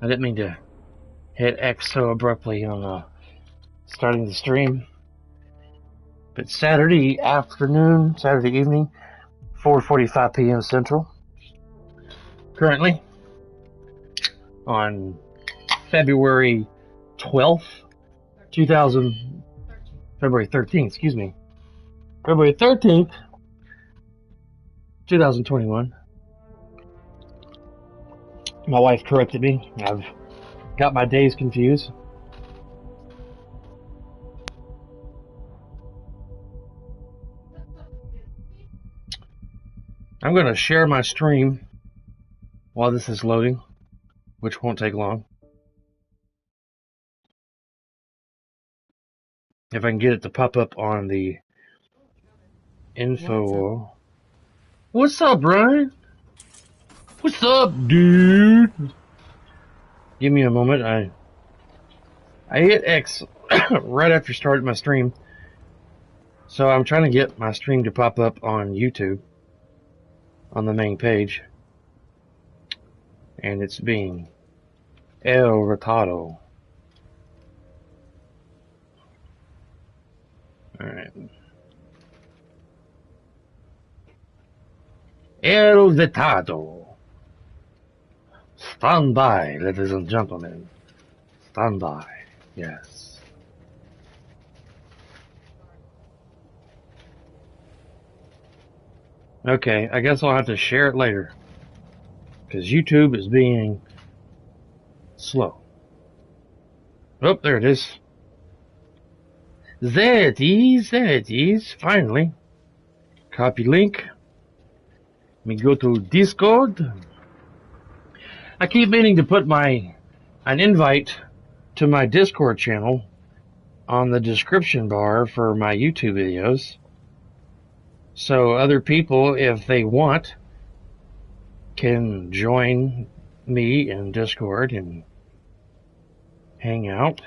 I didn't mean to hit X so abruptly on starting the stream. But Saturday afternoon, Saturday evening, 4:45 p.m. Central. Currently, on February 12th, 2000, February 13th, excuse me. February 13th, 2021. My wife corrected me. I've got my days confused. I'm going to share my stream while this is loading, which won't take long. If I can get it to pop up on the info. What's up, Brian? What's up, dude? Give me a moment. I hit X right after starting my stream. So I'm trying to get my stream to pop up on YouTube on the main page. And it's being El Retado. Alright. El Vetado. Stand by, ladies and gentlemen. Stand by. Yes. Okay, I guess I'll have to share it later. Because YouTube is being slow. Oh, there it is. There it is, finally. Copy link. Let me go to Discord. I keep meaning to put an invite to my Discord channel on the description bar for my YouTube videos. So other people, if they want, can join me in Discord and hang out,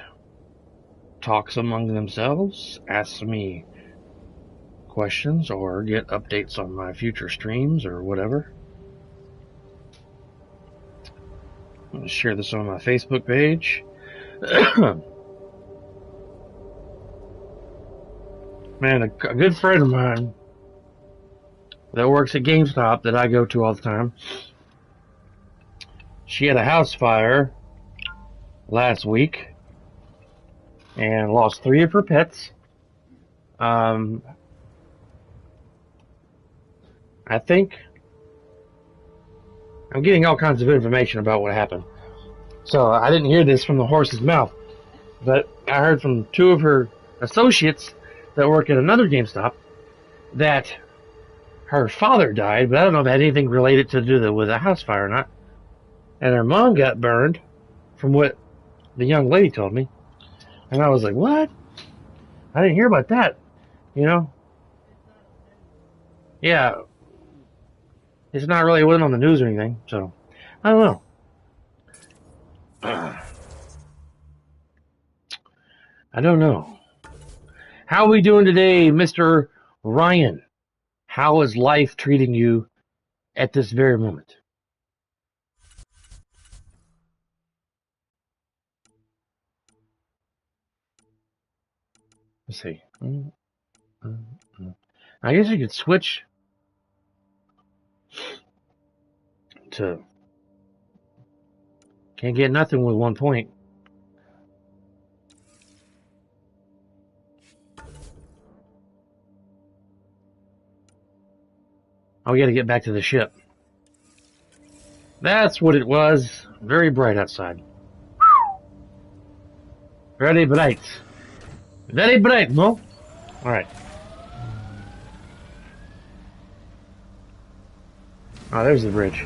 talk among themselves, ask me questions, or get updates on my future streams or whatever. I'm going to share this on my Facebook page. Man, a good friend of mine that works at GameStop that I go to all the time, she had a house fire last week and lost 3 of her pets. I think I'm getting all kinds of information about what happened. So I didn't hear this from the horse's mouth, but I heard from 2 of her associates that work at another GameStop that her father died, but I don't know if it had anything related to do with a house fire or not. And her mom got burned, from what the young lady told me. And I was like, what? I didn't hear about that, you know? Yeah. It's not really, it wasn't on the news or anything, so I don't know. I don't know. How are we doing today, Mr. Ryan? How is life treating you at this very moment? Let's see. I guess you could switch to... Can't get nothing with 1 point. Oh, we gotta get back to the ship. That's what it was. Very bright outside. Very bright. Very bright, no? Alright. Oh, there's the bridge.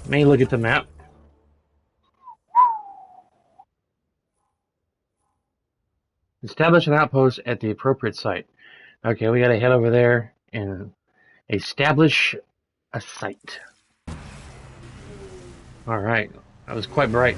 Let me look at the map. Establish an outpost at the appropriate site. Okay, we gotta head over there and establish a site. Alright, that was quite bright.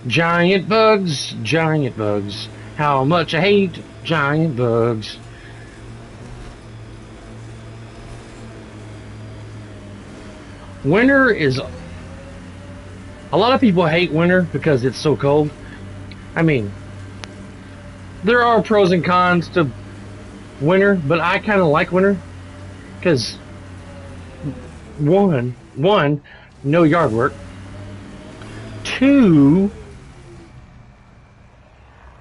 Giant bugs, giant bugs. How much I hate giant bugs. Winter is... A lot of people hate winter because it's so cold. I mean, there are pros and cons to winter, but I kind of like winter because one, no yard work. Two,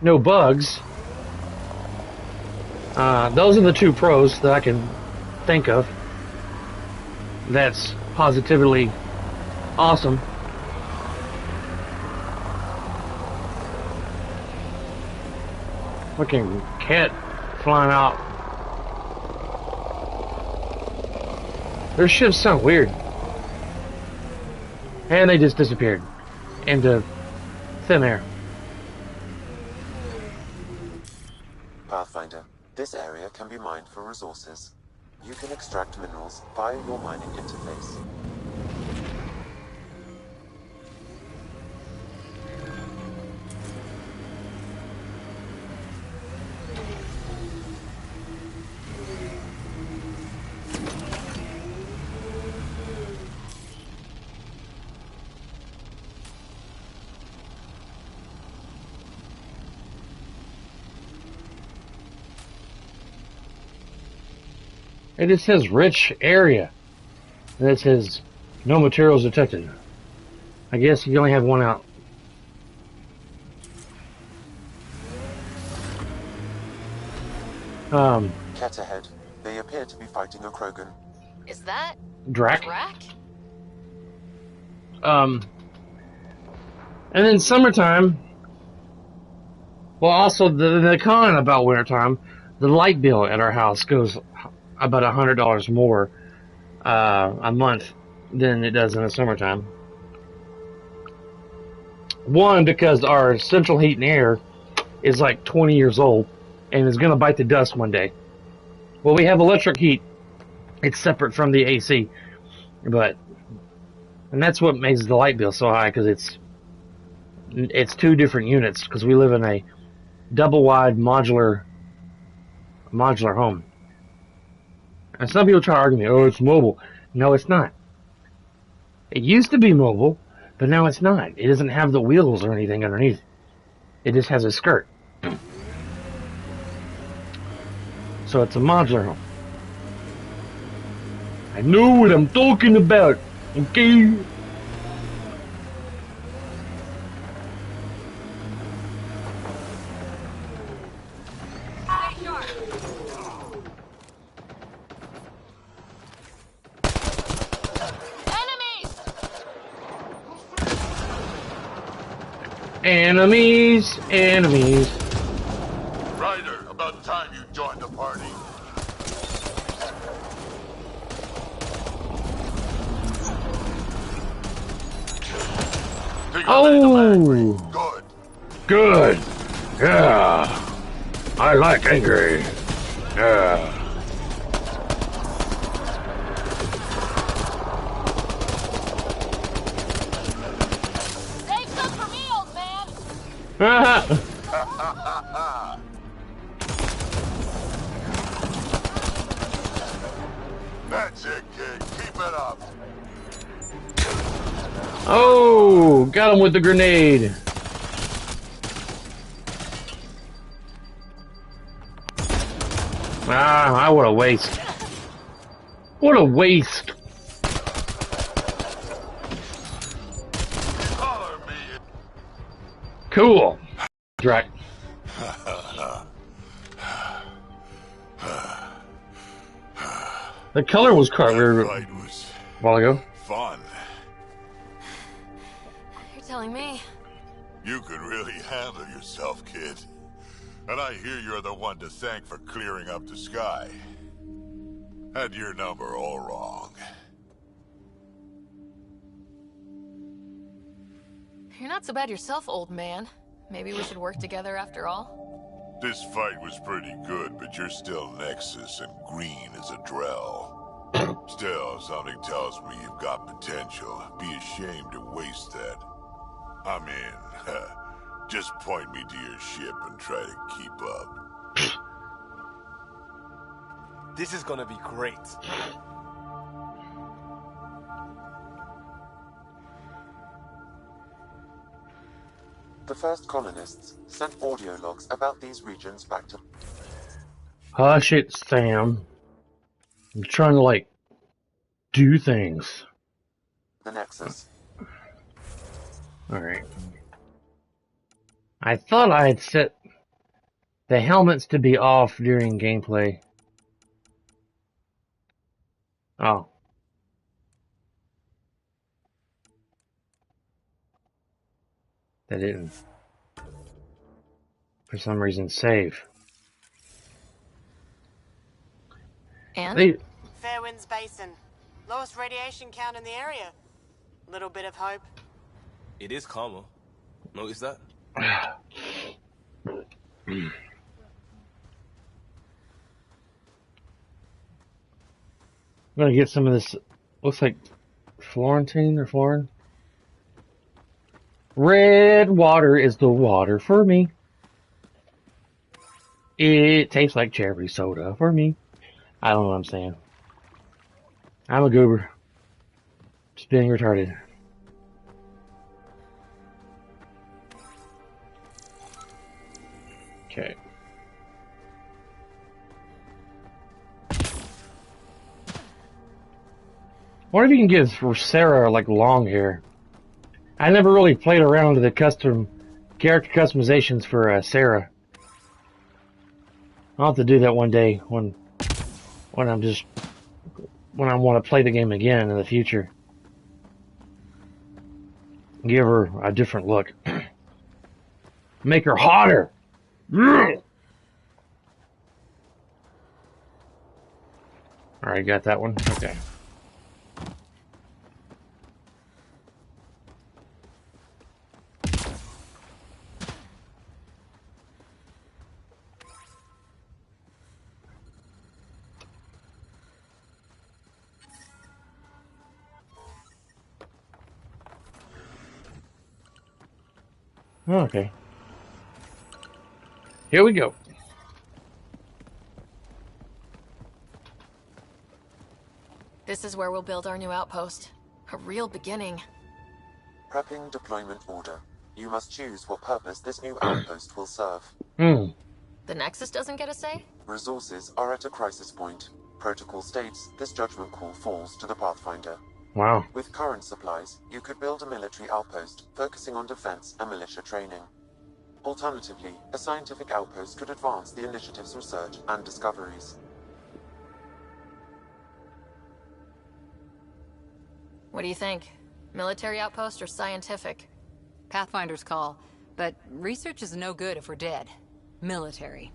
no bugs. Those are the two pros that I can think of. That's positively awesome. Fucking cat flying out. Their ships sound weird. And they just disappeared into thin air. Pathfinder, this area can be mined for resources. You can extract minerals via your mining interface. It just says rich area. And it says no materials detected. I guess you only have one out. Cat ahead. They appear to be fighting a Krogan. Is that Drac? Drac? And then summertime. Well, also the con about wintertime, the light bill at our house goes about $100 more a month than it does in the summertime. One, because our central heat and air is like 20 years old and is going to bite the dust one day. Well, we have electric heat. It's separate from the AC, and that's what makes the light bill so high, because it's two different units, because we live in a double wide modular home. And some people try to argue me, oh, it's mobile. No, it's not. It used to be mobile, but now it's not. It doesn't have the wheels or anything underneath. It just has a skirt. So it's a modular home. I know what I'm talking about, okay? Enemies! Enemies! Ryder, about time you joined the party. Oh! Good. Good! Yeah! I like angry. Yeah. Save some for me, old man! That's it, kid. Keep it up. Oh! Got him with the grenade. Ah, what a waste. What a waste. Color me. Cool. Drac. The color was quite weird Fight was a while ago. fun. You're telling me. You could really handle yourself, kid. And I hear you're the one to thank for clearing up the sky. Had your number all wrong. You're not so bad yourself, old man. Maybe we should work together after all? This fight was pretty good, but you're still Nexus and green as a Drell. Still, something tells me you've got potential. Be ashamed to waste that. I'm in. Just point me to your ship and try to keep up. This is gonna be great. The first colonists sent audio logs about these regions back to... Hush it, Sam. I'm trying to, like, do things. the Nexus. Alright. I thought I had set the helmets to be off during gameplay. Oh. That didn't, for some reason, save. And? Fairwinds Basin. Lowest radiation count in the area. Little bit of hope. It is calmer. Notice that? I'm gonna get some of this, looks like Florentine or Florin. Red water is the water for me. It tastes like cherry soda for me. I don't know what I'm saying. I'm a goober. Just being retarded. Okay. What if you can give for Sarah like long hair? I never really played around with the custom character customizations for Sarah. I'll have to do that one day when I want to play the game again in the future. Give her a different look. Make her hotter. Alright, got that one? Okay. Okay. Here we go. This is where we'll build our new outpost. A real beginning. Prepping deployment order. You must choose what purpose this new outpost will serve. Hmm. The Nexus doesn't get a say? Resources are at a crisis point. Protocol states this judgment call falls to the Pathfinder. Wow. With current supplies, you could build a military outpost, focusing on defense and militia training. Alternatively, a scientific outpost could advance the initiative's research and discoveries. What do you think? Military outpost or scientific? Pathfinder's call, but research is no good if we're dead. Military.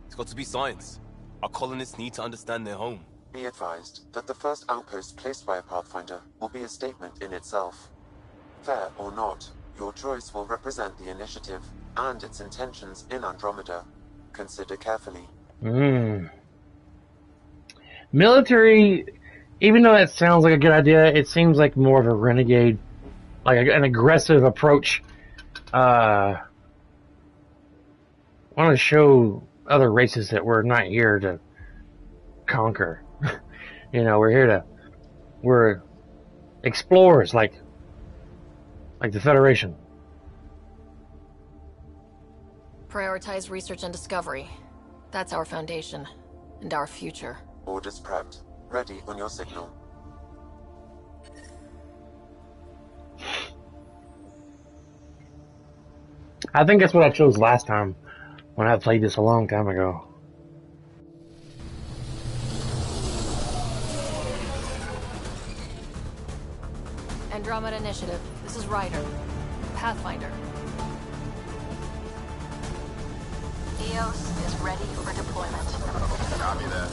It's got to be science. Our colonists need to understand their home. Be advised that the first outpost placed by a Pathfinder will be a statement in itself. Fair or not, your choice will represent the initiative and its intentions in Andromeda. Consider carefully. Military, even though it sounds like a good idea, it seems like more of a renegade, like an aggressive approach. Want to show other races that we're not here to conquer. You know, we're explorers, like the Federation. Prioritize research and discovery. That's our foundation. And our future. Orders prepped. Ready on your signal. I think that's what I chose last time when I played this a long time ago. Andromeda Initiative. This is Ryder. Pathfinder. EOS is ready for deployment. Copy that.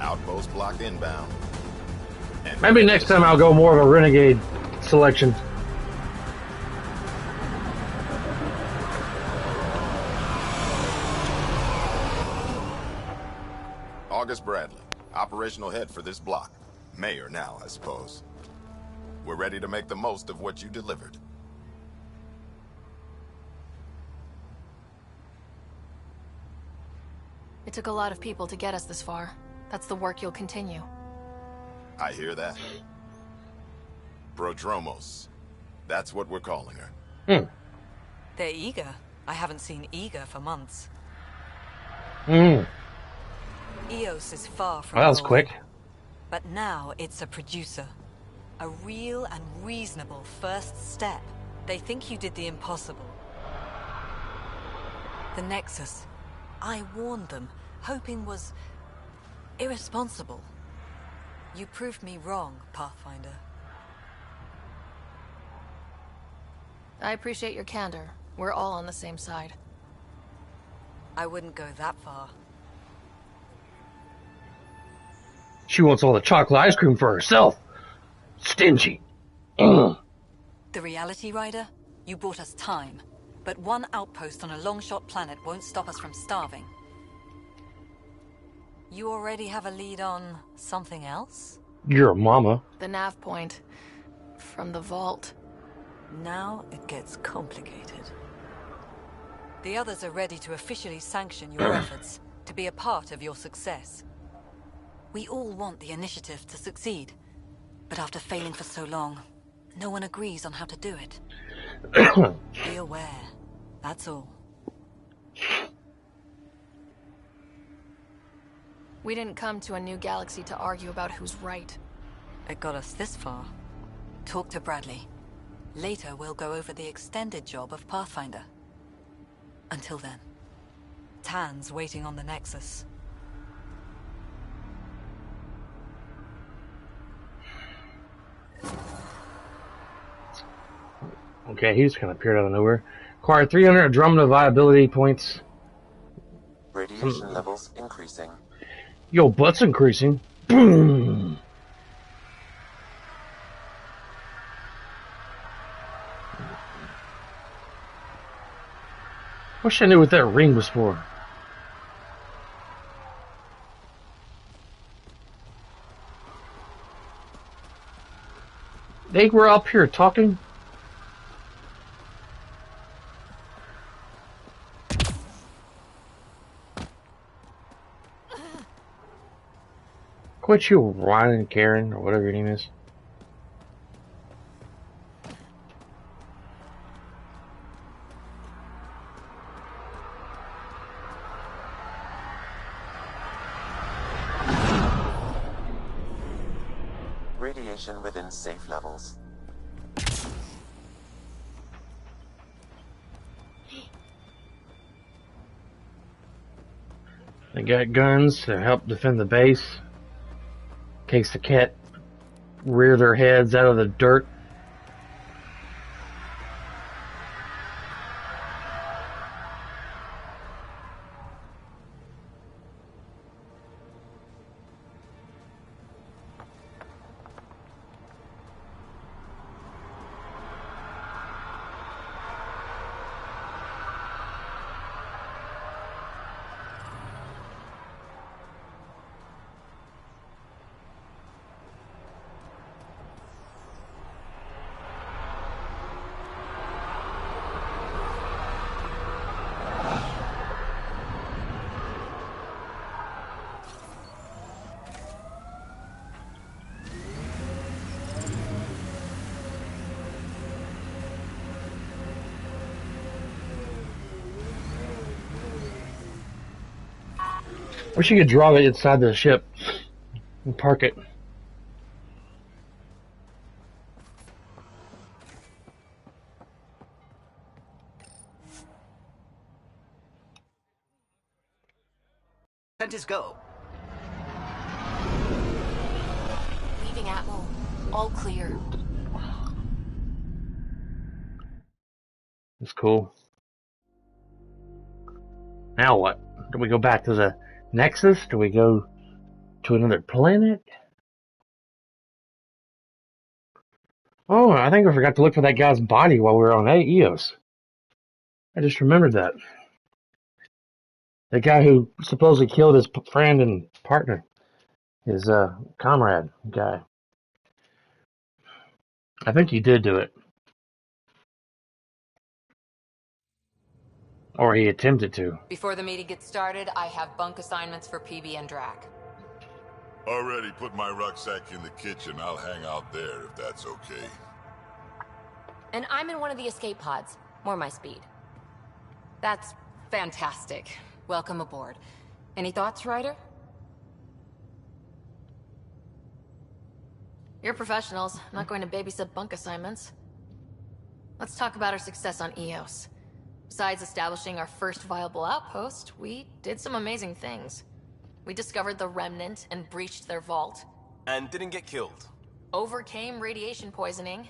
Outpost blocked inbound. And Maybe next time I'll go more of a renegade selection. August Bradley, operational head for this block. Mayor now, I suppose. We're ready to make the most of what you delivered. It took a lot of people to get us this far. That's the work you'll continue. I hear that. Prodromos. That's what we're calling her. They're eager. I haven't seen eager for months. EOS is far from Well, that was rolling, quick. but now it's a producer. A real and reasonable first step. They think you did the impossible. The Nexus. I warned them, hoping was irresponsible. You proved me wrong, Pathfinder. I appreciate your candor. We're all on the same side. I wouldn't go that far. She wants all the chocolate ice cream for herself. Stingy. Ugh. The Reality Rider? You bought us time. But one outpost on a long-shot planet won't stop us from starving. You already have a lead on something else? You're a mama. The nav point. From the vault. Now it gets complicated. The others are ready to officially sanction your efforts, to be a part of your success. We all want the initiative to succeed, but after failing for so long, no one agrees on how to do it. Be aware, that's all. We didn't come to a new galaxy to argue about who's right. It got us this far. Talk to Bradley. Later we'll go over the extended job of Pathfinder. Until then, Tan's waiting on the Nexus. Okay, he just kind of appeared out of nowhere. Acquired 300 Andromeda viability points. Radiation levels increasing. Yo, butt's increasing. Boom! Wish I knew what that ring was for. They were up here talking. Quit you, Ryan and Karen, or whatever your name is. Radiation within safe levels. They got guns to help defend the base. In case the cat rear their heads out of the dirt. Wish you could draw it inside the ship and park it. Apprentice, go. Leaving Atmo. All clear. It's cool. Now what? Do we go back to the Nexus? Do we go to another planet? Oh, I think I forgot to look for that guy's body while we were on EOS. I just remembered that. The guy who supposedly killed his friend and partner. His comrade guy. I think he did do it. Or he attempted to. Before the meeting gets started, I have bunk assignments for PB and Drac. Already put my rucksack in the kitchen. I'll hang out there if that's okay. And I'm in one of the escape pods. More my speed. That's fantastic. Welcome aboard. Any thoughts, Ryder? You're professionals. I'm not going to babysit bunk assignments. Let's talk about our success on Eos. Besides establishing our first viable outpost, we did some amazing things. We discovered the Remnant and breached their vault. And didn't get killed. Overcame radiation poisoning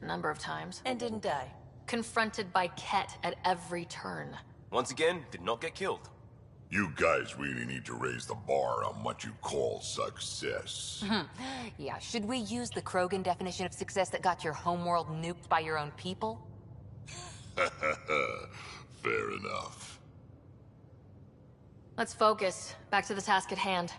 a number of times. And didn't die. Confronted by Ket at every turn. Once again, did not get killed. You guys really need to raise the bar on what you call success. Yeah, should we use the Krogan definition of success that got your homeworld nuked by your own people? Fair enough. Let's focus. Back to the task at hand.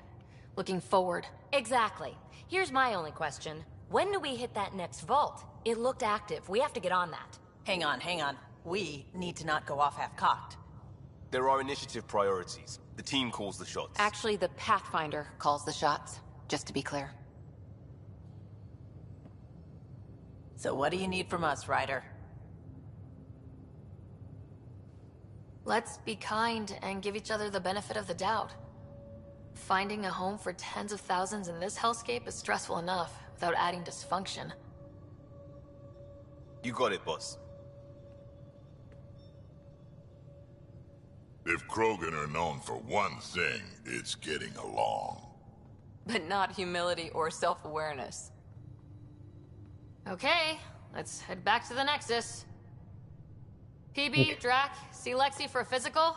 Looking forward. Exactly. Here's my only question. When do we hit that next vault? It looked active. We have to get on that. Hang on, hang on. We need to not go off half-cocked. There are initiative priorities. The team calls the shots. Actually, the Pathfinder calls the shots, just to be clear. So what do you need from us, Ryder? Let's be kind and give each other the benefit of the doubt. Finding a home for tens of thousands in this hellscape is stressful enough without adding dysfunction. You got it, boss. If Krogan are known for one thing, it's getting along. But not humility or self-awareness. Okay, let's head back to the Nexus. PB, Drac, see Lexi for a physical?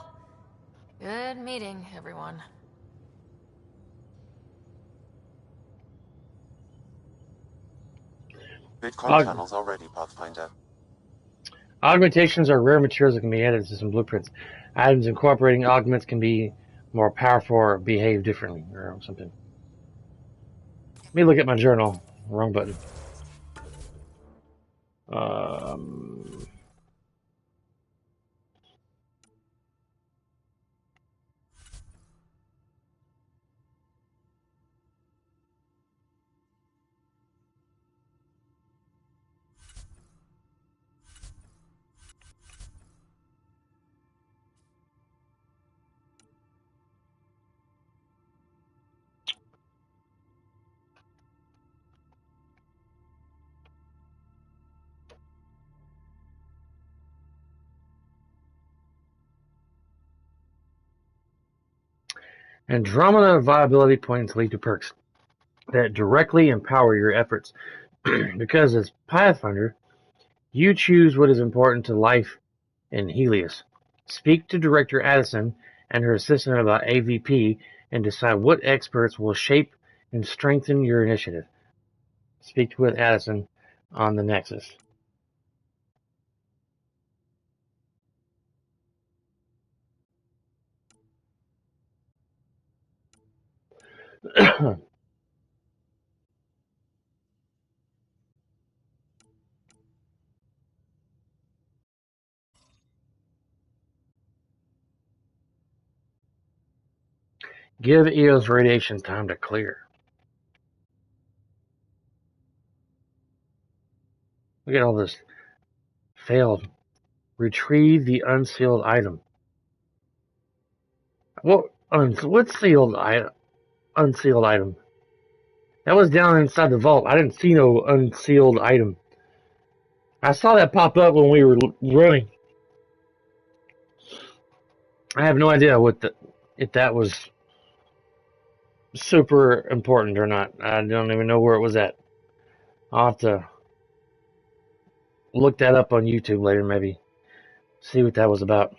Good meeting, everyone. Vidcon channels are ready, Pathfinder. Augmentations are rare materials that can be added to some blueprints. Items incorporating augments can be more powerful or behave differently, or something. Let me look at my journal. Wrong button. Andromeda viability points lead to perks that directly empower your efforts. Because as Pathfinder, you choose what is important to life in Helios. Speak to Director Addison and her assistant about AVP and decide what experts will shape and strengthen your initiative. Speak with Addison on the Nexus. Give Eos radiation time to clear. Look at all this. Failed. Retrieve the unsealed item. What sealed item? Unsealed item. That was down inside the vault. I didn't see no unsealed item. I saw that pop up when we were running. I have no idea if that was super important or not. I don't even know where it was at. I'll have to look that up on YouTube later, maybe. See what that was about.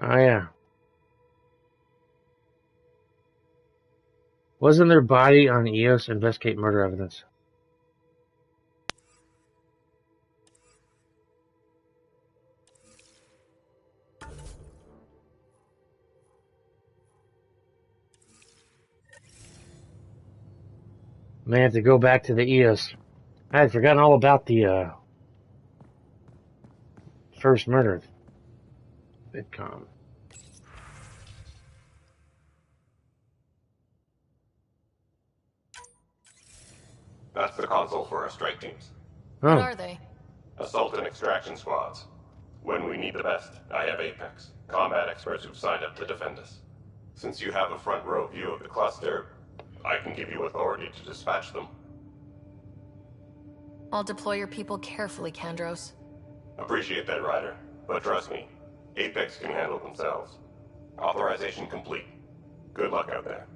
Oh, yeah. Wasn't their body on EOS investigate murder evidence? May have to go back to the EOS. I had forgotten all about the first murder. Vidcom. That's the console for our strike teams. What are they? Assault and extraction squads. When we need the best, I have Apex, combat experts who've signed up to defend us. Since you have a front row view of the cluster, I can give you authority to dispatch them. I'll deploy your people carefully, Kandros. Appreciate that, Ryder. But trust me, Apex can handle themselves. Authorization complete. Good luck out there.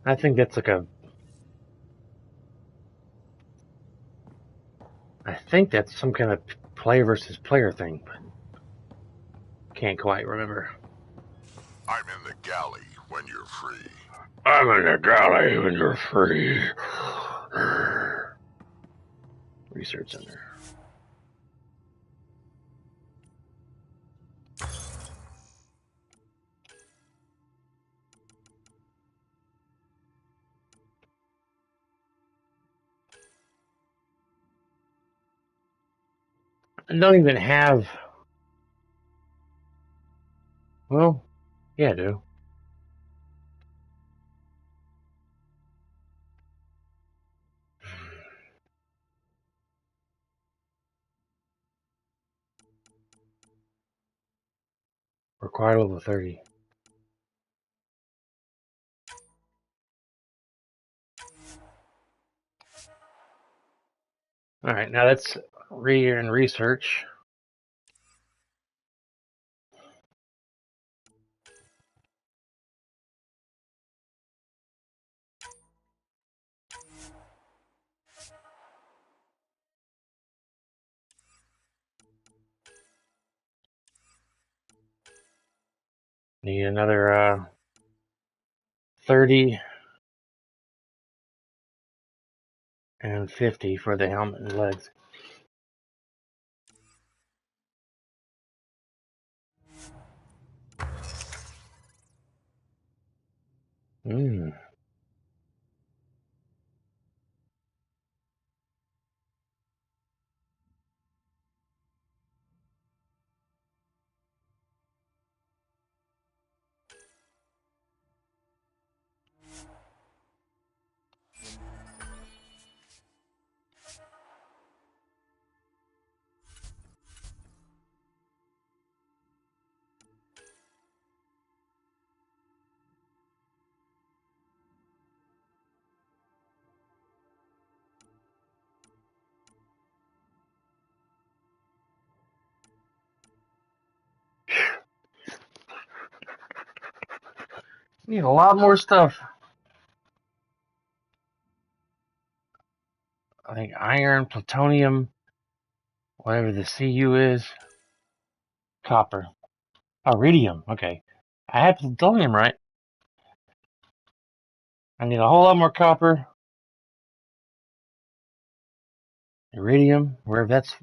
I think that's like I think that's some kind of player versus player thing, but can't quite remember. I'm in the galley when you're free. I'm in the galley when you're free. Research Center. I don't even have... Well, yeah, I do. Required level 30. Alright, now let's read and research. Need another 30 and 50 for the helmet and legs. Need a lot more stuff. I think iron, plutonium, whatever the Cu is, copper. Iridium, okay. I had plutonium right. I need a whole lot more copper. Iridium, wherever that's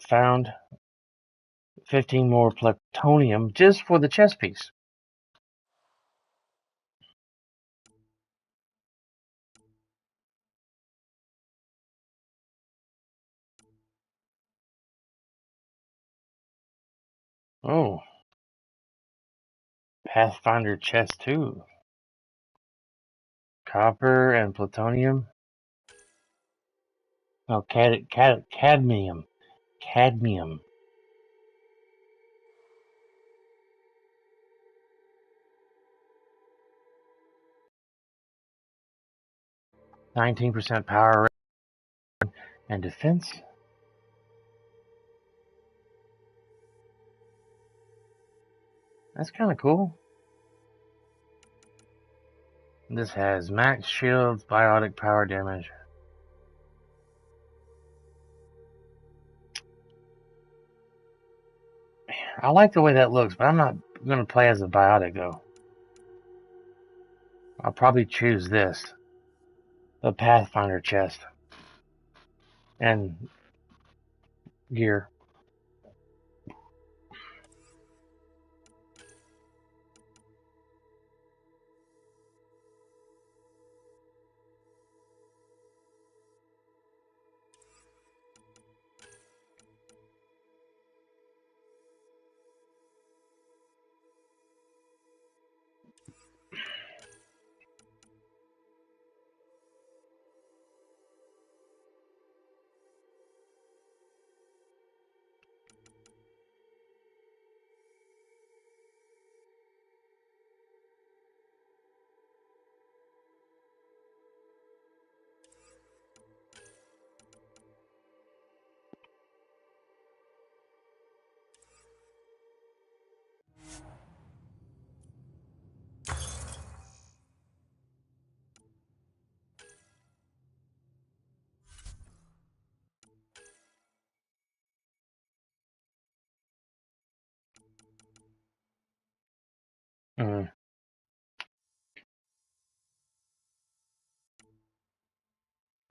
found. 15 more plutonium just for the chess piece. Oh. Pathfinder chest too. Copper and plutonium. No, cadmium. Cadmium. %19 power and defense. That's kind of cool. This has max shields, biotic power damage. I like the way that looks, but I'm not going to play as a biotic, though. I'll probably choose this. The Pathfinder chest. And gear.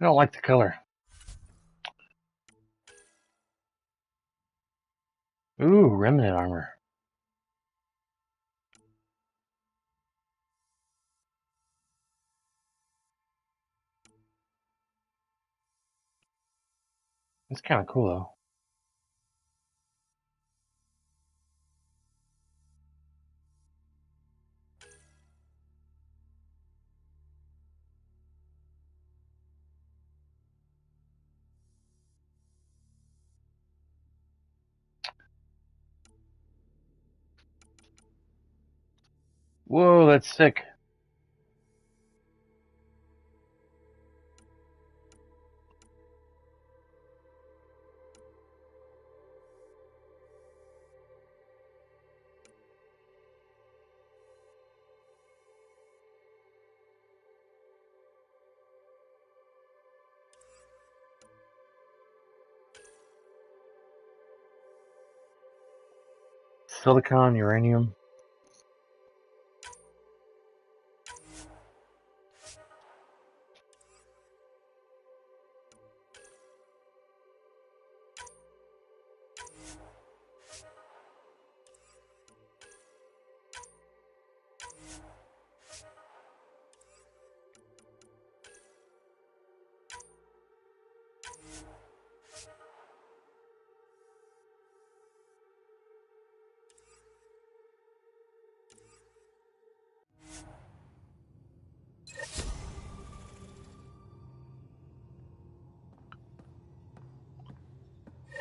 I don't like the color. Ooh, remnant armor. It's kind of cool, though. Whoa, that's sick. Silicon, uranium.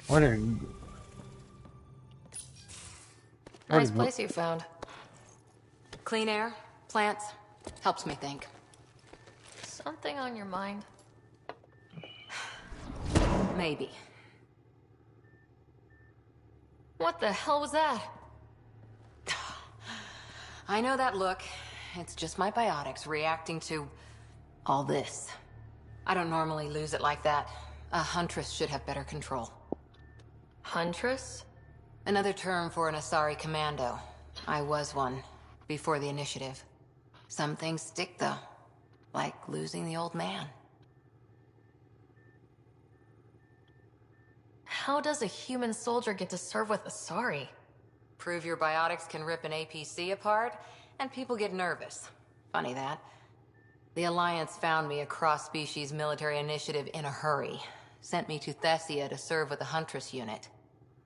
What are... Nice place you found. Clean air, plants, helps me think. Something on your mind? Maybe. What the hell was that? I know that look. It's just my biotics reacting to all this. I don't normally lose it like that. A huntress should have better control. Huntress? Another term for an Asari commando. I was one, before the initiative. Some things stick, though. Like losing the old man. How does a human soldier get to serve with Asari? Prove your biotics can rip an APC apart, and people get nervous. Funny that. The Alliance found me a cross-species military initiative in a hurry. Sent me to Thessia to serve with the Huntress unit.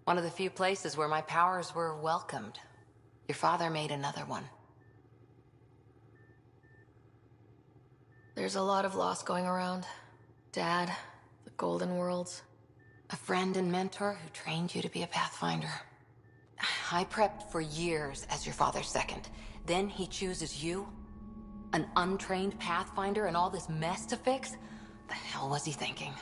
One of the few places where my powers were welcomed. Your father made another one. There's a lot of loss going around. Dad, the Golden Worlds. A friend and mentor who trained you to be a Pathfinder. I prepped for years as your father's second. Then he chooses you? An untrained Pathfinder and all this mess to fix? The hell was he thinking?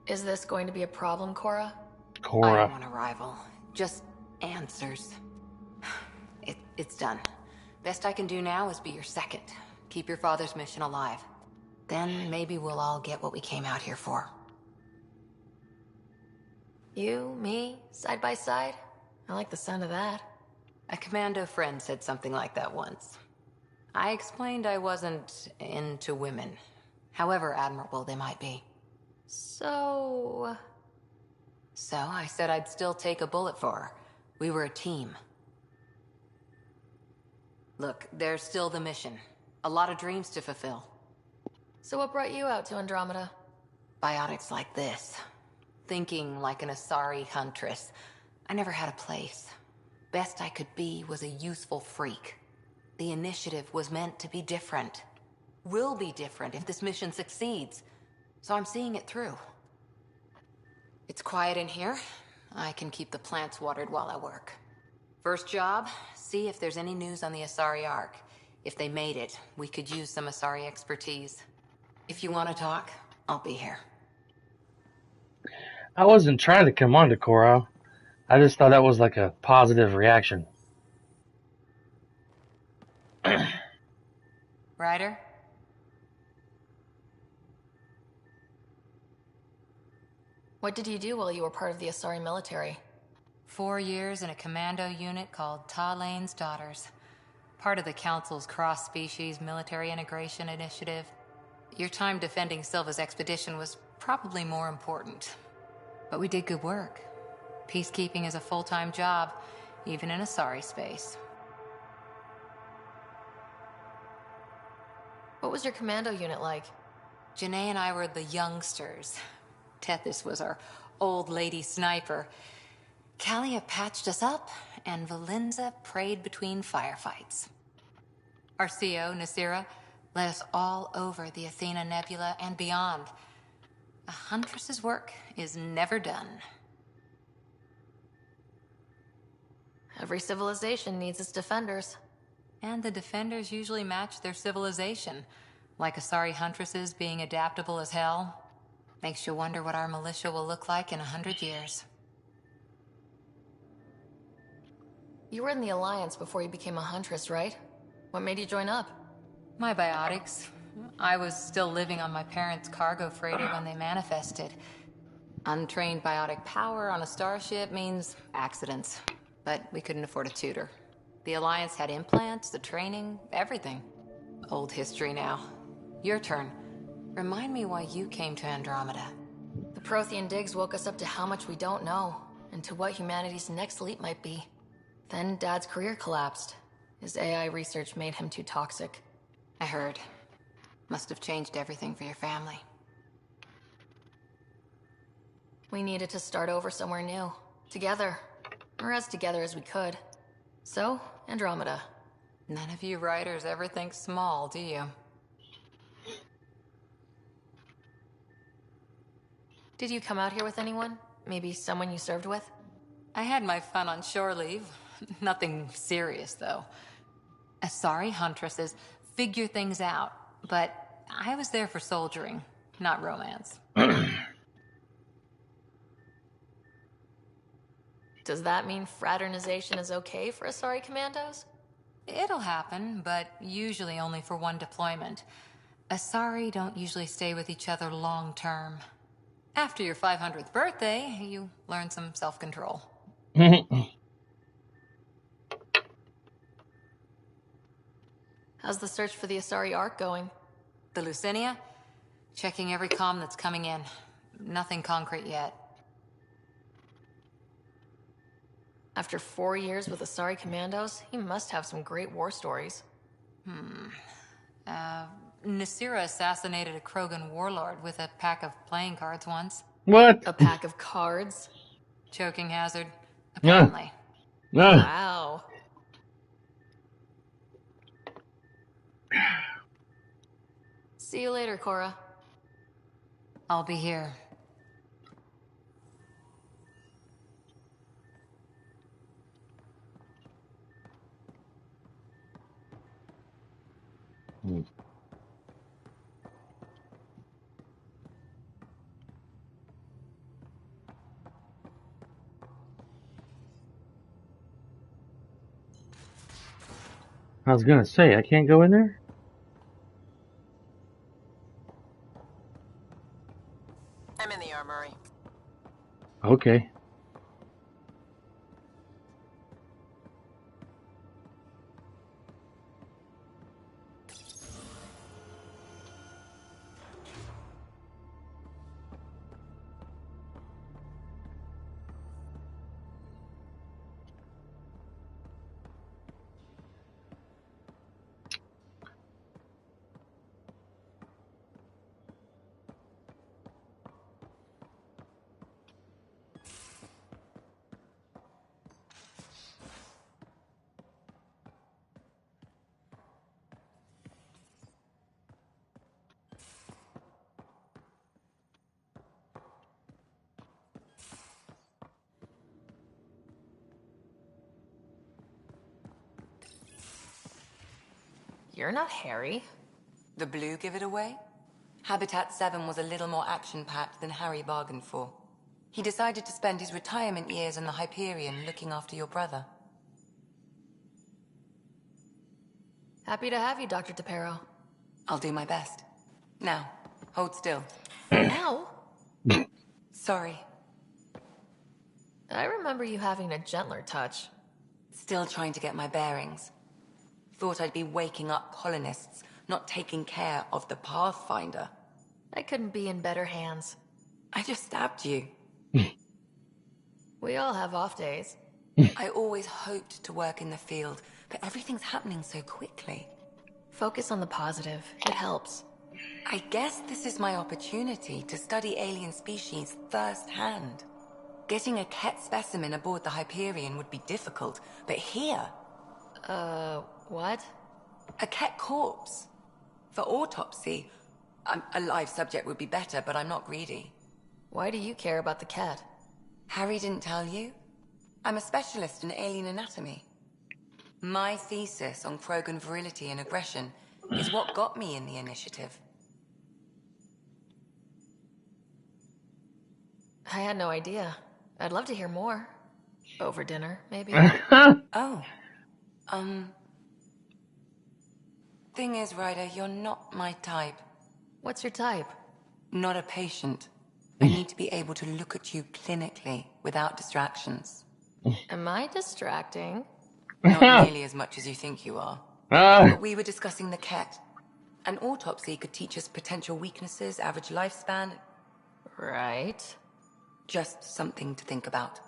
Is this going to be a problem, Cora? I don't want a rival. Just answers. It's done. Best I can do now is be your second. Keep your father's mission alive. Then maybe we'll all get what we came out here for. You, me, side by side? I like the sound of that. A commando friend said something like that once. I explained I wasn't into women, however admirable they might be. So I said I'd still take a bullet for her. We were a team. Look, there's still the mission. A lot of dreams to fulfill. So what brought you out to Andromeda? Biotics like this. Thinking like an Asari huntress. I never had a place. Best I could be was a useful freak. The initiative was meant to be different. Will be different if this mission succeeds. So I'm seeing it through. It's quiet in here. I can keep the plants watered while I work. First job, see if there's any news on the Asari Ark. If they made it, we could use some Asari expertise. If you want to talk, I'll be here. I wasn't trying to come on to Cora. I just thought that was like a positive reaction. Ryder? What did you do while you were part of the Asari military? 4 years in a commando unit called Ta Lane's Daughters. Part of the Council's cross-species military integration initiative. Your time defending Silva's expedition was probably more important. But we did good work. Peacekeeping is a full-time job, even in Asari space. What was your commando unit like? Janae and I were the youngsters. Tethys was our old lady sniper. Kalia patched us up, and Valenza prayed between firefights. Our CO, Nasira, led us all over the Athena Nebula and beyond. A huntress's work is never done. Every civilization needs its defenders. And the defenders usually match their civilization. Like Asari huntresses being adaptable as hell. Makes you wonder what our militia will look like in 100 years. You were in the Alliance before you became a huntress, right? What made you join up? My biotics. I was still living on my parents' cargo freighter when they manifested. Untrained biotic power on a starship means accidents. But we couldn't afford a tutor. The Alliance had implants, the training, everything. Old history now. Your turn. Remind me why you came to Andromeda. The Prothean digs woke us up to how much we don't know, and to what humanity's next leap might be. Then Dad's career collapsed. His AI research made him too toxic. I heard. Must have changed everything for your family. We needed to start over somewhere new. Together. Or as together as we could. So, Andromeda. None of you writers ever think small, do you? Did you come out here with anyone? Maybe someone you served with? I had my fun on shore leave. Nothing serious, though. Asari huntresses figure things out, but I was there for soldiering, not romance. Does that mean fraternization is okay for Asari commandos? It'll happen, but usually only for one deployment. Asari don't usually stay with each other long term. After your 500th birthday, you learn some self-control. How's the search for the Asari Ark going? The Lucinia? Checking every comm that's coming in. Nothing concrete yet. After 4 years with Asari commandos, he must have some great war stories. Nasira assassinated a Krogan warlord with a pack of playing cards once. What? A pack of cards? Choking hazard, apparently. Wow. See you later, Cora. I'll be here. I was gonna say, I can't go in there? I'm in the armory. Okay. You're not Harry. The blue give it away? Habitat 7 was a little more action-packed than Harry bargained for. He decided to spend his retirement years in the Hyperion looking after your brother. Happy to have you, Dr. DePero. I'll do my best. Now, hold still. Ow! Sorry. I remember you having a gentler touch. Still trying to get my bearings. Thought I'd be waking up colonists, not taking care of the Pathfinder. I couldn't be in better hands. I just stabbed you. We all have off days. I always hoped to work in the field, but everything's happening so quickly. Focus on the positive. It helps. I guess this is my opportunity to study alien species firsthand. Getting a Ket specimen aboard the Hyperion would be difficult, but here... what? A Ket corpse. For autopsy, a live subject would be better, but I'm not greedy. Why do you care about the cat? Harry didn't tell you? I'm a specialist in alien anatomy. My thesis on Krogan virility and aggression is what got me in the initiative. I had no idea. I'd love to hear more. Over dinner, maybe? Oh. Thing is, Ryder, you're not my type. What's your type? Not a patient. I need to be able to look at you clinically without distractions. Am I distracting? Not nearly as much as you think you are. But we were discussing the Ket. An autopsy could teach us potential weaknesses, average lifespan. Right. Just something to think about.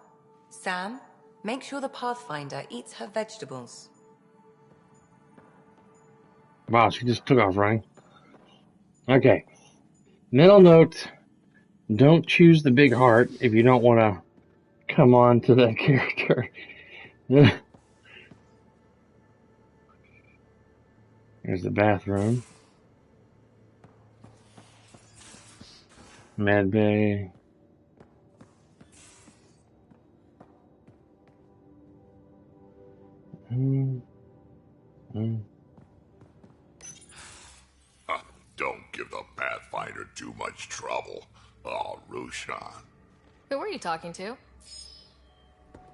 Sam, make sure the Pathfinder eats her vegetables. Wow, she just took off, right? Okay. Middle note. Don't choose the big heart if you don't want to come on to that character. Here's the bathroom. Med bay. Don't give the Pathfinder too much trouble. Oh, Rushan. Who were you talking to?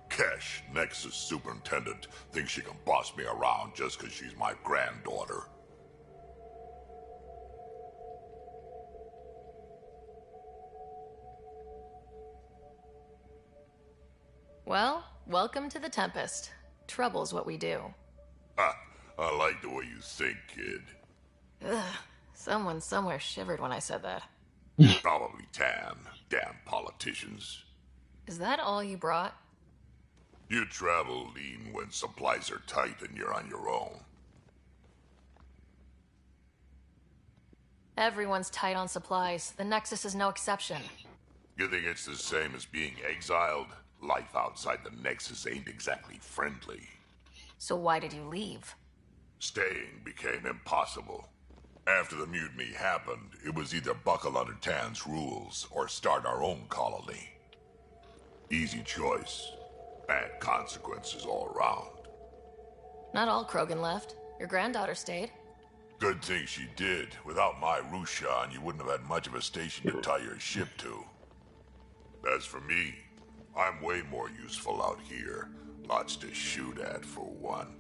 Kesh, Nexus Superintendent, thinks she can boss me around just because she's my granddaughter. Well, welcome to the Tempest. Trouble's what we do. Ha! I like the way you think, kid. Ugh. Someone somewhere shivered when I said that. Probably Tan. Damn politicians. Is that all you brought? You travel lean when supplies are tight and you're on your own. Everyone's tight on supplies. The Nexus is no exception. You think it's the same as being exiled? Life outside the Nexus ain't exactly friendly. So why did you leave? Staying became impossible. After the mutiny happened, it was either buckle under Tan's rules or start our own colony. Easy choice. Bad consequences all around. Not all Krogan left. Your granddaughter stayed. Good thing she did. Without my Rushan, you wouldn't have had much of a station to tie your ship to. As for me, I'm way more useful out here. Lots to shoot at, for one.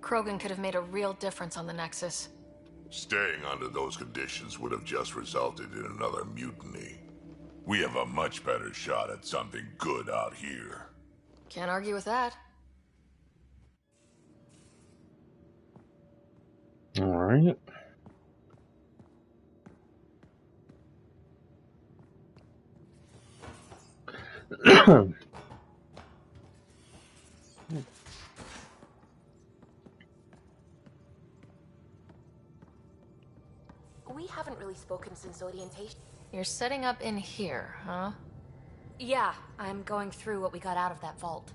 Krogan could have made a real difference on the Nexus. Staying under those conditions would have just resulted in another mutiny. We have a much better shot at something good out here. Can't argue with that. All right. We haven't really spoken since orientation. You're setting up in here, huh? Yeah, I'm going through what we got out of that vault.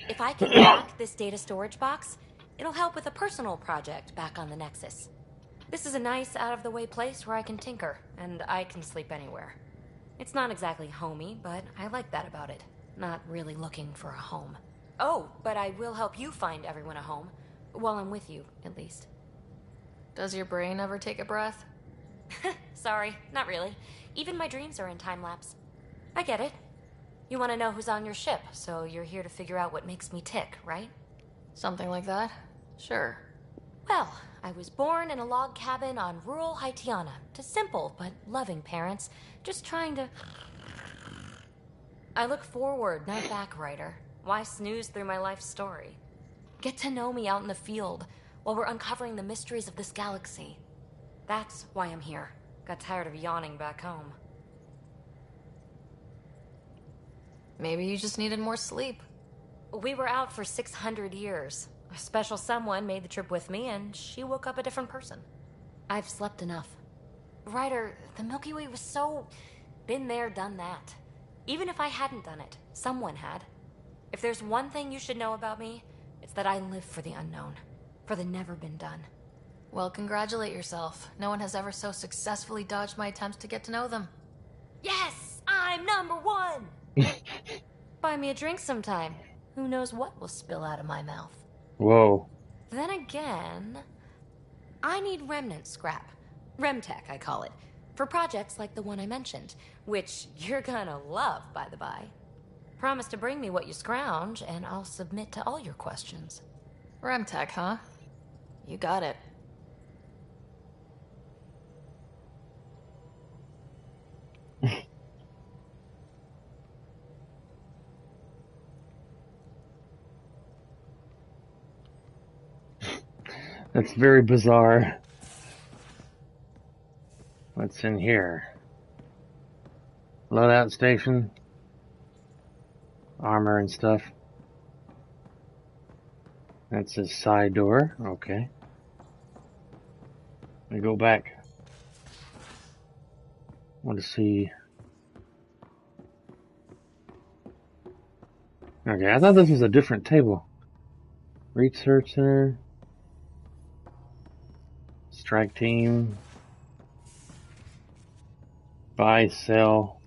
If I can crack this data storage box, it'll help with a personal project back on the Nexus. This is a nice, out-of-the-way place where I can tinker, and I can sleep anywhere. It's not exactly homey, but I like that about it. Not really looking for a home. Oh, but I will help you find everyone a home. While I'm with you, at least. Does your brain ever take a breath? Sorry, not really. Even my dreams are in time-lapse. I get it. You want to know who's on your ship, so you're here to figure out what makes me tick, right? Something like that? Sure. Well, I was born in a log cabin on rural Haitiana to simple but loving parents, just trying to... I look forward, not back, writer. Why snooze through my life story? Get to know me out in the field while we're uncovering the mysteries of this galaxy. That's why I'm here. Got tired of yawning back home. Maybe you just needed more sleep. We were out for 600 years. A special someone made the trip with me, and she woke up a different person. I've slept enough. Ryder, the Milky Way was so... been there, done that. Even if I hadn't done it, someone had. If there's one thing you should know about me, it's that I live for the unknown. For the never been done. Well, congratulate yourself. No one has ever so successfully dodged my attempts to get to know them. Yes! I'm #1! Buy me a drink sometime. Who knows what will spill out of my mouth. Whoa. Then again... I need remnant scrap. Remtech, I call it. For projects like the one I mentioned. Which you're gonna love, by the by. Promise to bring me what you scrounge, and I'll submit to all your questions. Remtech, huh? You got it. That's very bizarre. What's in here? Loadout station. Armor and stuff. That's a side door. Okay. I go back. Want to see. Okay, I thought this was a different table. Research center. Strike team. Buy, sell.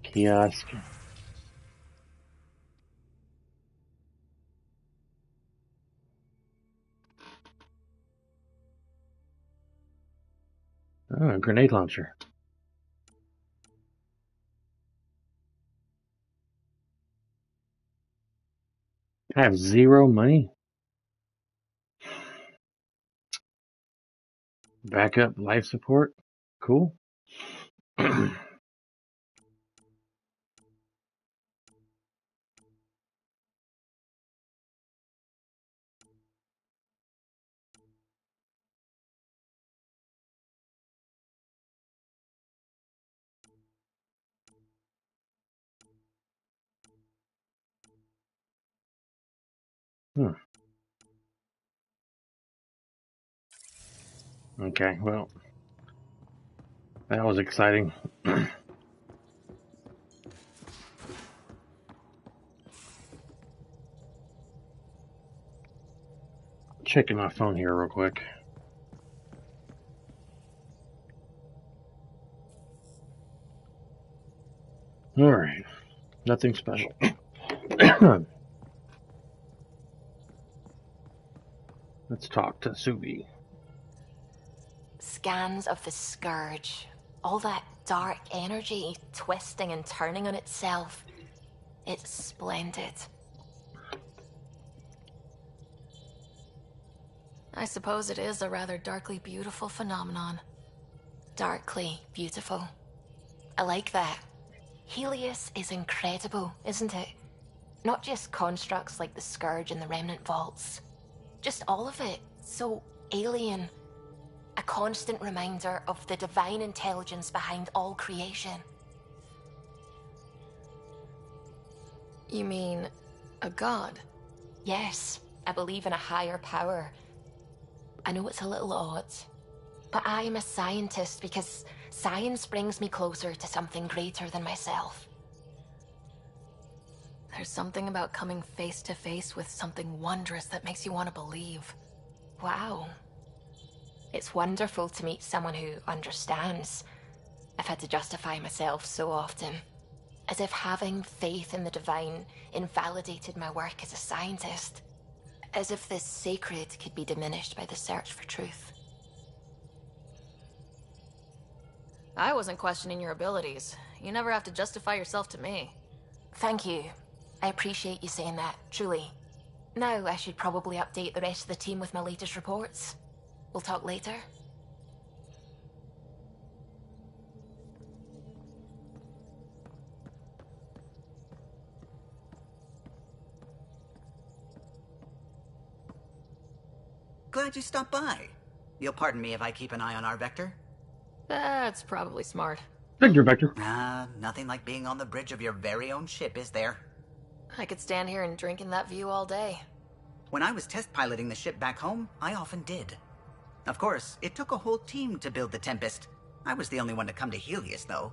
Kiosk. Oh, a grenade launcher. I have 0 money. Backup life support. Cool. Okay, well, that was exciting. Checking my phone here real quick. Alright, nothing special. Let's talk to Subi. Scans of the Scourge. All that dark energy twisting and turning on itself. It's splendid. I suppose it is a rather darkly beautiful phenomenon. Darkly beautiful. I like that. Helios is incredible, isn't it? Not just constructs like the Scourge and the Remnant Vaults. Just all of it. So alien. A constant reminder of the divine intelligence behind all creation. You mean a god? Yes, I believe in a higher power. I know it's a little odd, but I am a scientist because science brings me closer to something greater than myself. There's something about coming face to face with something wondrous that makes you want to believe. Wow. It's wonderful to meet someone who understands. I've had to justify myself so often. As if having faith in the divine invalidated my work as a scientist. As if this sacred could be diminished by the search for truth. I wasn't questioning your abilities. You never have to justify yourself to me. Thank you. I appreciate you saying that, truly. Now I should probably update the rest of the team with my latest reports. We'll talk later. Glad you stopped by. You'll pardon me if I keep an eye on our Vector? That's probably smart. Vector. Nothing like being on the bridge of your very own ship, is there? I could stand here and drink in that view all day. When I was test piloting the ship back home, I often did. Of course, it took a whole team to build the Tempest. I was the only one to come to Helios, though.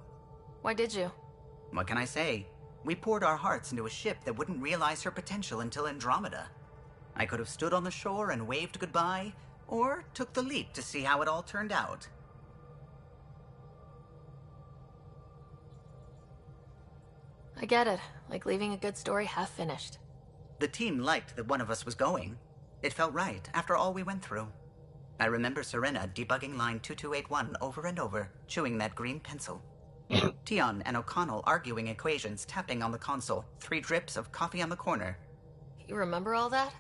Why did you? What can I say? We poured our hearts into a ship that wouldn't realize her potential until Andromeda. I could have stood on the shore and waved goodbye, or took the leap to see how it all turned out. I get it. Like leaving a good story half finished. The team liked that one of us was going. It felt right after all we went through. I remember Serena debugging line 2281 over and over, chewing that green pencil. Tion and O'Connell arguing equations, tapping on the console, 3 drips of coffee on the corner. You remember all that?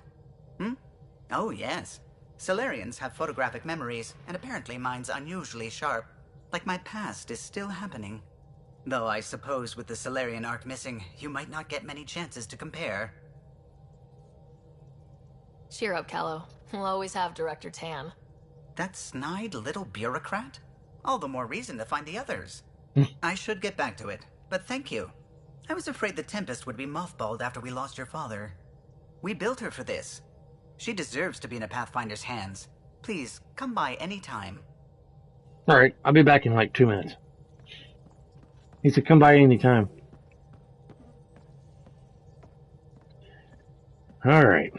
Oh, yes. Solarians have photographic memories, and apparently mine's unusually sharp. Like my past is still happening. Though I suppose with the Solarian arc missing, you might not get many chances to compare. Cheer up, Callow. We'll always have Director Tan. That snide little bureaucrat? All the more reason to find the others. I should get back to it, but thank you. I was afraid the Tempest would be mothballed after we lost your father. We built her for this. She deserves to be in a Pathfinder's hands. Please, come by any time. Alright, I'll be back in like 2 minutes. He said come by any time. Alright.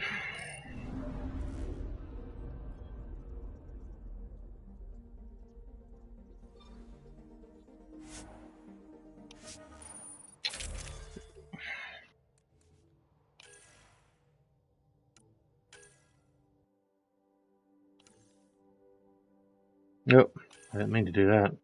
Nope, I didn't mean to do that.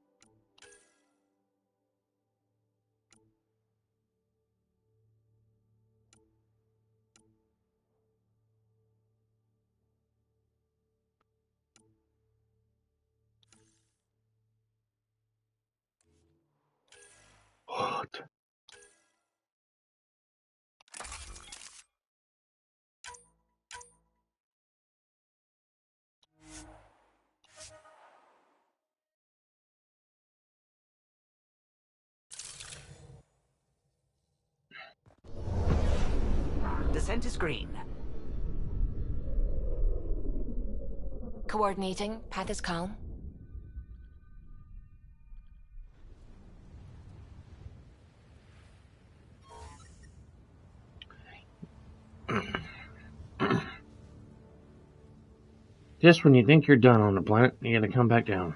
What? Descent is green. Coordinating. Path is calm. Just when you think you're done on the planet, you gotta come back down.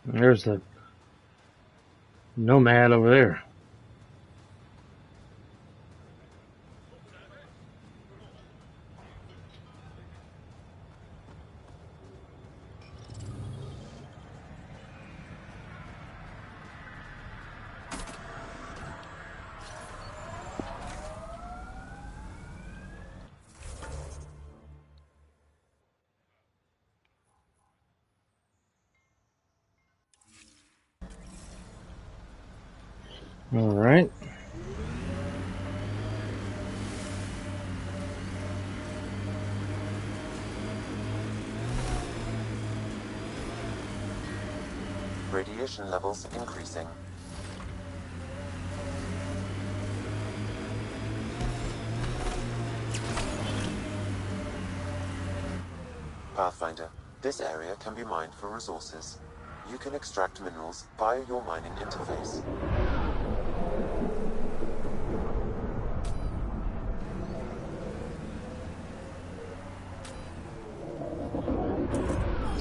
There's the Nomad over there. All right. radiation levels increasing. Pathfinder, this area can be mined for resources. You can extract minerals via your mining interface.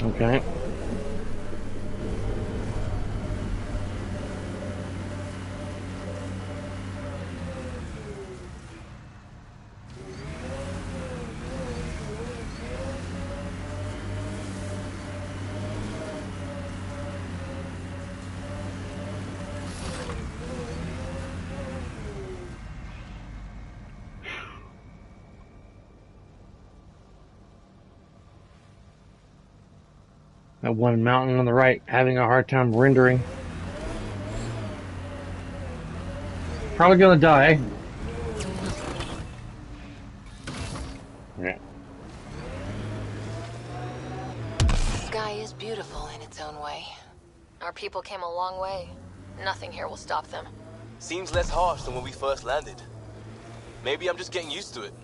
Okay. That one mountain on the right having a hard time rendering. Probably gonna die. Yeah. The sky is beautiful in its own way. Our people came a long way. Nothing here will stop them. Seems less harsh than when we first landed. Maybe I'm just getting used to it.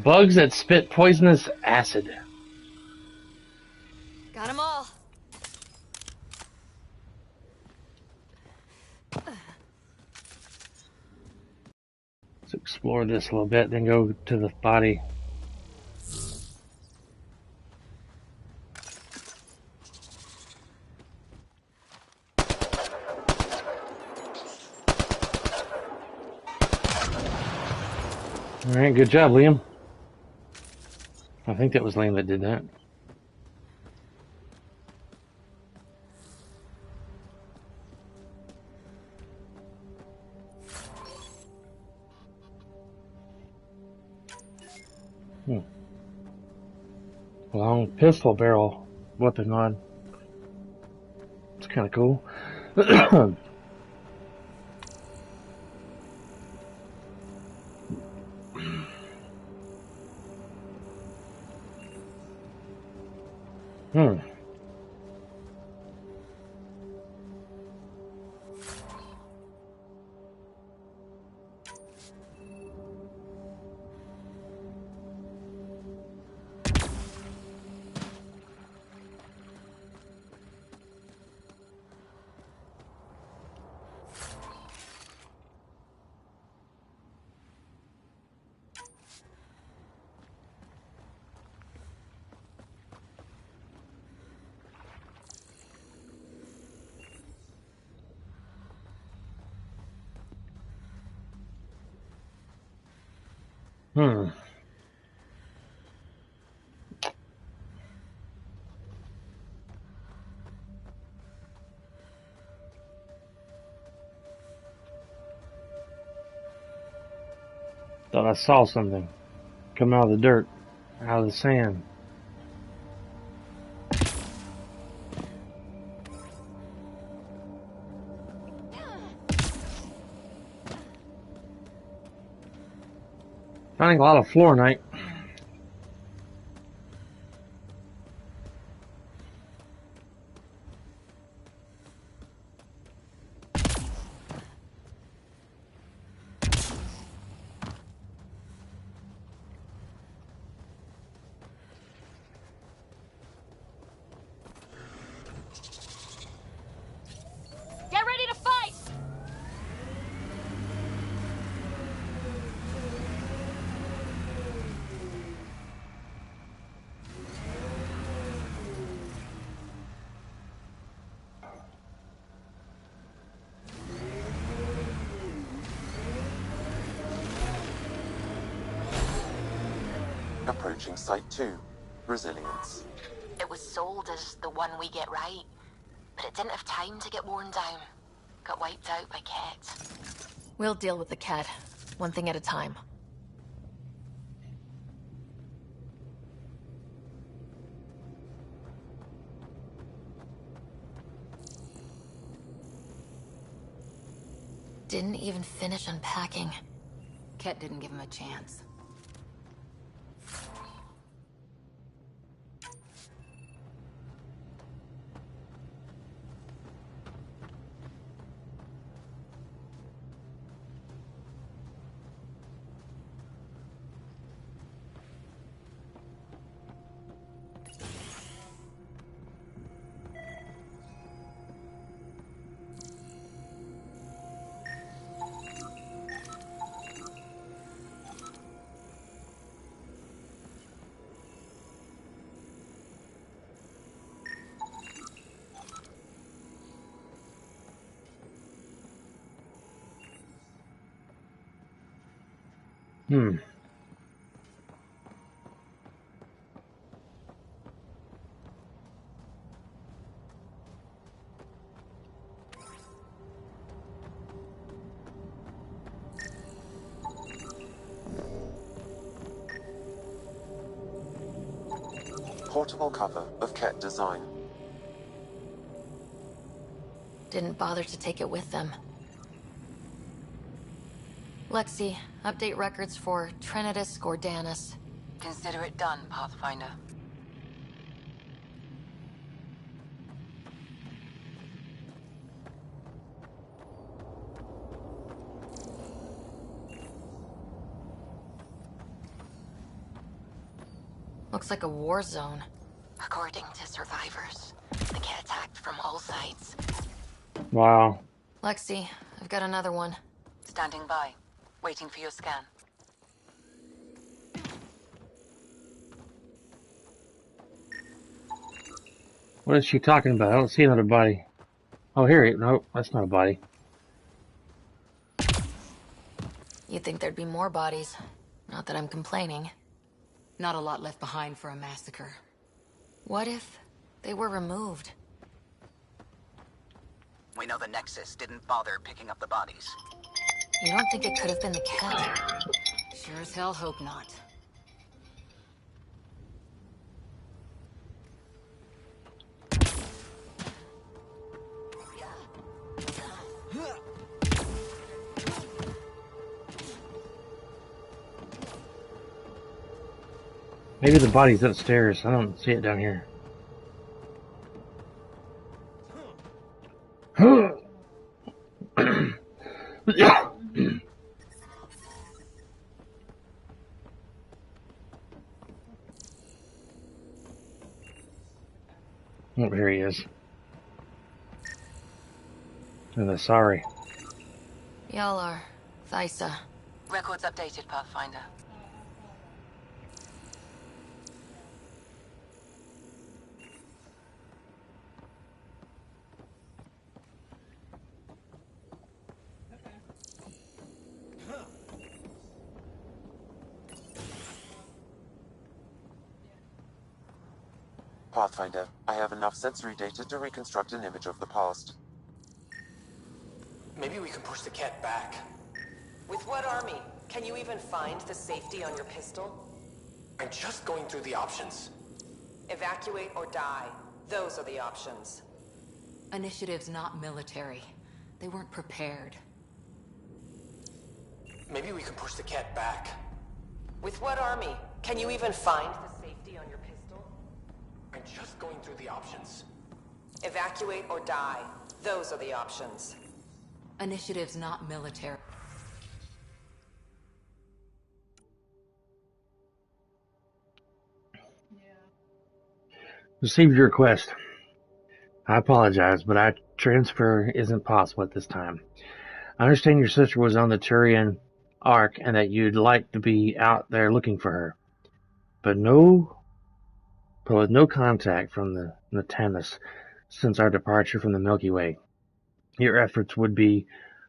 Bugs that spit poisonous acid. Got them all. Let's explore this a little bit, then go to the body. Alright, good job, Liam. I think that was Liam that did that. Long pistol barrel weapon on. It's kind of cool. Thought I saw something come out of the dirt, out of the sand. Finding a lot of fluorite. Get ready to fight! Approaching Site 2. Resilience. It was sold as the one we get right, but it didn't have time to get worn down. Got wiped out by Ket. We'll deal with the cat, one thing at a time. Didn't even finish unpacking. Ket didn't give him a chance. Portable cover of Ket design. Didn't bother to take it with them. Lexi, update records for Trinitas Gordanus. Consider it done, Pathfinder. Looks like a war zone. According to survivors, the Ket attacked from all sides. Wow. Lexi, I've got another one. Standing by, waiting for your scan. What is she talking about? I don't see another body. Oh, here it. No, that's not a body. You'd think there'd be more bodies. Not that I'm complaining. Not a lot left behind for a massacre. What if they were removed? We know the Nexus didn't bother picking up the bodies. You don't think it could have been the cat? Sure as hell hope not. Maybe the body's upstairs. I don't see it down here. Oh, here he is. And sorry. Y'all are Thysa. Records updated, Pathfinder. Pathfinder, I have enough sensory data to reconstruct an image of the past. Maybe we can push the cat back. With what army? Can you even find the safety on your pistol? I'm just going through the options. Evacuate or die. Those are the options. Initiative's not military. They weren't prepared. Maybe we can push the cat back. With what army? Can you even find the safety on your pistol? I'm just going through the options. Evacuate or die. Those are the options. Initiative's not military. Received your request. I apologize, but our transfer isn't possible at this time. I understand your sister was on the Turian Ark and that you'd like to be out there looking for her. But with no contact from the Natanus since our departure from the Milky Way, your efforts would be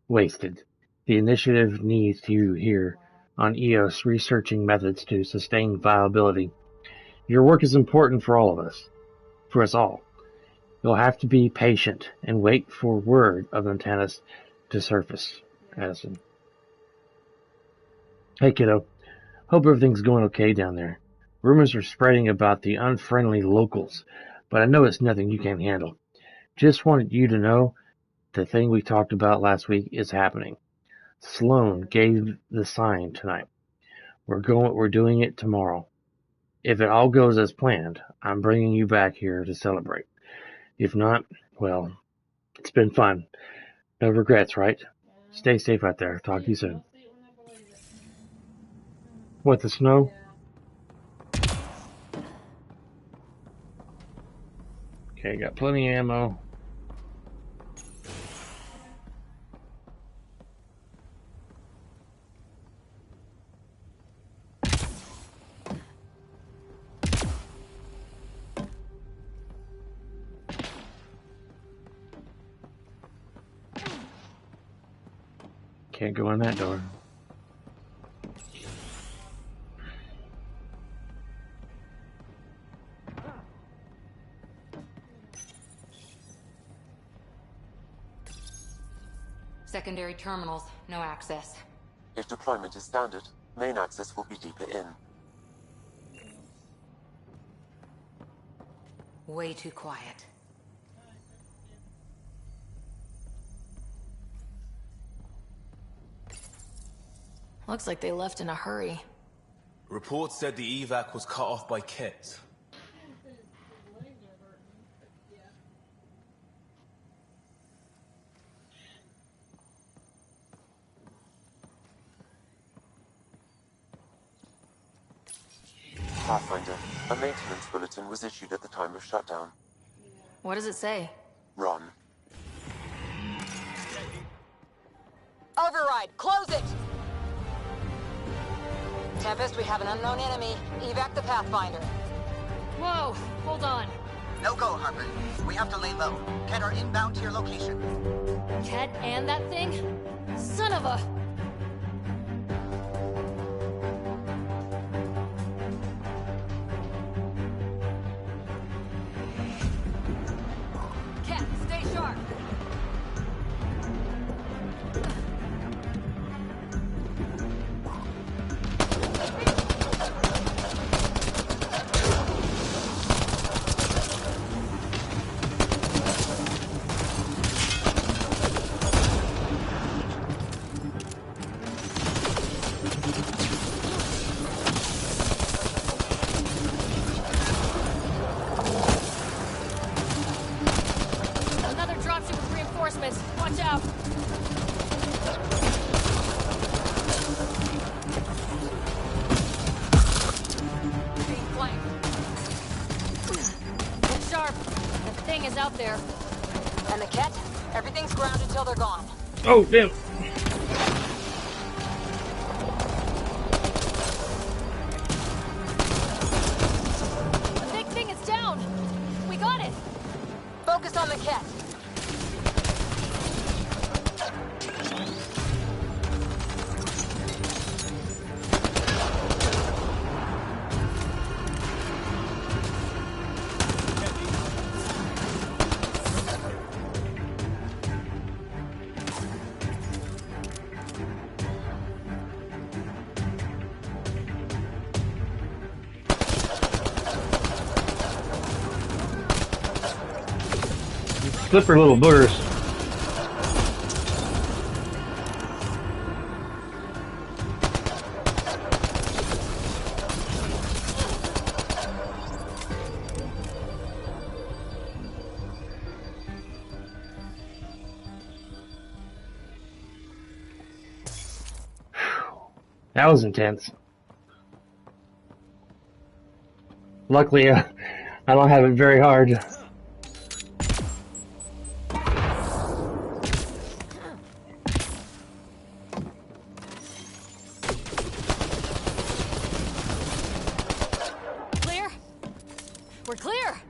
wasted. The initiative needs you here on Eos researching methods to sustain viability. Your work is important for all of us. For us all. You'll have to be patient and wait for word of Natanus to surface. Addison. Hey kiddo. Hope everything's going okay down there. Rumors are spreading about the unfriendly locals, but I know it's nothing you can't handle. Just wanted you to know the thing we talked about last week is happening. Sloan gave the sign tonight. We're doing it tomorrow. If it all goes as planned, I'm bringing you back here to celebrate. If not, well, it's been fun. No regrets, right? Stay safe out there. Talk to you soon. What, the snow? Okay, got plenty of ammo. Can't go in that door. Secondary terminals, no access. If deployment is standard, main access will be deeper in. Way too quiet. Looks like they left in a hurry. Reports said the evac was cut off by Kett. Pathfinder, a maintenance bulletin was issued at the time of shutdown. What does it say? Run. Override! Close it! Tempest, we have an unknown enemy. Evac the Pathfinder. Whoa! Hold on. No go, Harper. We have to lay low. Ken are inbound to your location. Ket and that thing? Son of a... Ket, stay sharp! Watch out! Being flanked. Look sharp. That thing is out there. And the Ket? Everything's grounded till they're gone. Oh, damn. The big thing is down. We got it. Focus on the Ket. Slippery little boogers. That was intense. Luckily, I don't have it very hard. Clear? We're clear!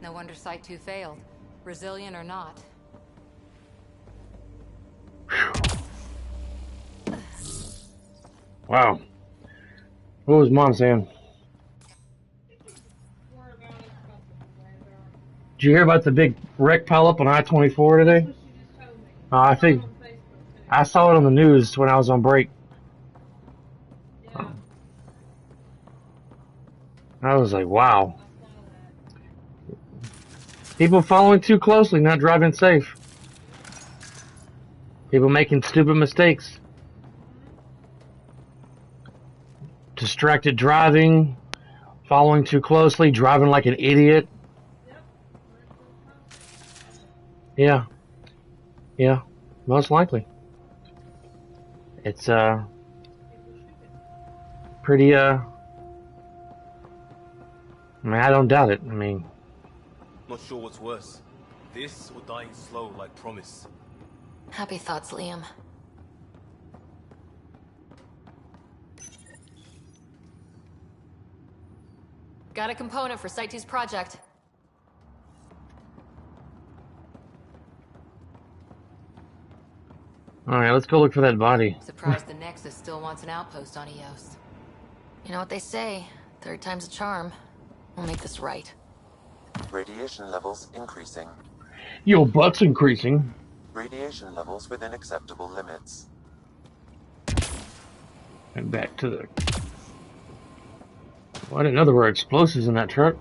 No wonder Site 2 failed. Brazilian or not. Wow. What was Mom saying? Did you hear about the big wreck pileup on I-24 today? I think I saw it on the news when I was on break. I was like, wow. People following too closely, not driving safe. People making stupid mistakes. Distracted driving, following too closely, driving like an idiot. Yeah. Yeah, most likely. It's, pretty, I mean, I don't doubt it. I mean... Not sure what's worse. This or dying slow like promise. Happy thoughts, Liam. Got a component for Site 2's project. Alright, let's go look for that body. Surprised the Nexus still wants an outpost on Eos. You know what they say, third time's a charm. We'll make this right. Radiation levels increasing. Your butt's increasing. Radiation levels within acceptable limits. And back to the... Well, I didn't know there were explosives in that truck.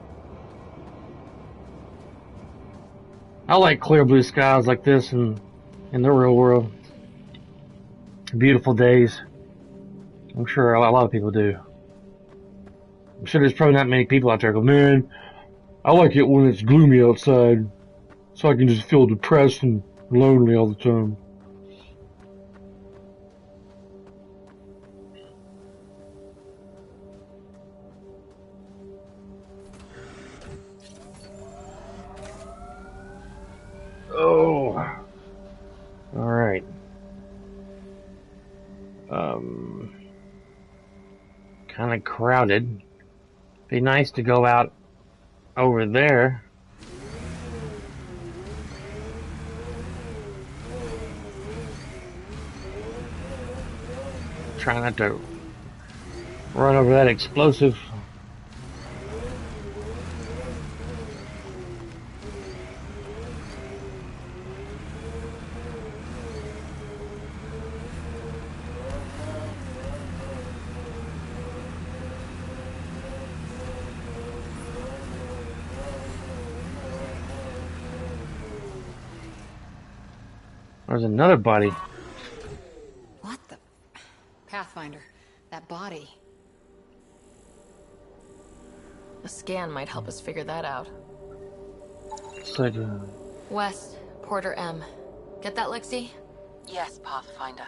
I like clear blue skies like this in the real world. Beautiful days. I'm sure a lot of people do. I'm sure there's probably not many people out there go, man, I like it when it's gloomy outside, so I can just feel depressed and lonely all the time. Oh. Alright. Kind of crowded. Be nice to go out over there. Try not to run over that explosive. There's another body. What the... Pathfinder, that body. A scan might help us figure that out. It's like West, Porter M. Get that, Lexi? Yes, Pathfinder.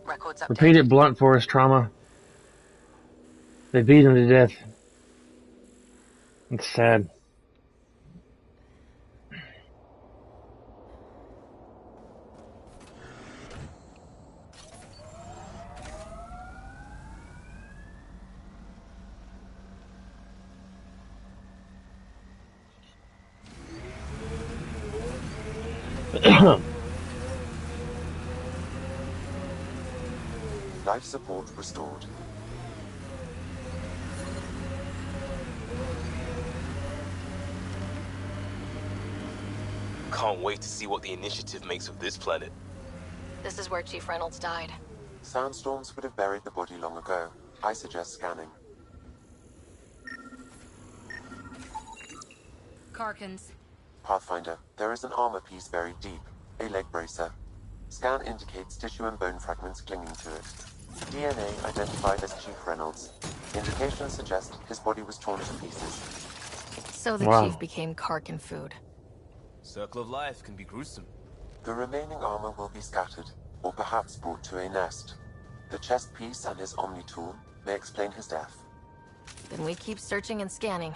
Records updated. repeated blunt force trauma. They beat him to death. It's sad. Life support restored. Can't wait to see what the Initiative makes of this planet. This is where Chief Reynolds died. Sandstorms would have buried the body long ago. I suggest scanning. Karkins. Pathfinder, there is an armor piece buried deep. A leg bracer. Scan indicates tissue and bone fragments clinging to it. DNA identified as Chief Reynolds. Indications suggest his body was torn to pieces. So the Chief became Karkin food. Circle of life can be gruesome. The remaining armor will be scattered, or perhaps brought to a nest. The chest piece and his Omni tool may explain his death. Then we keep searching and scanning.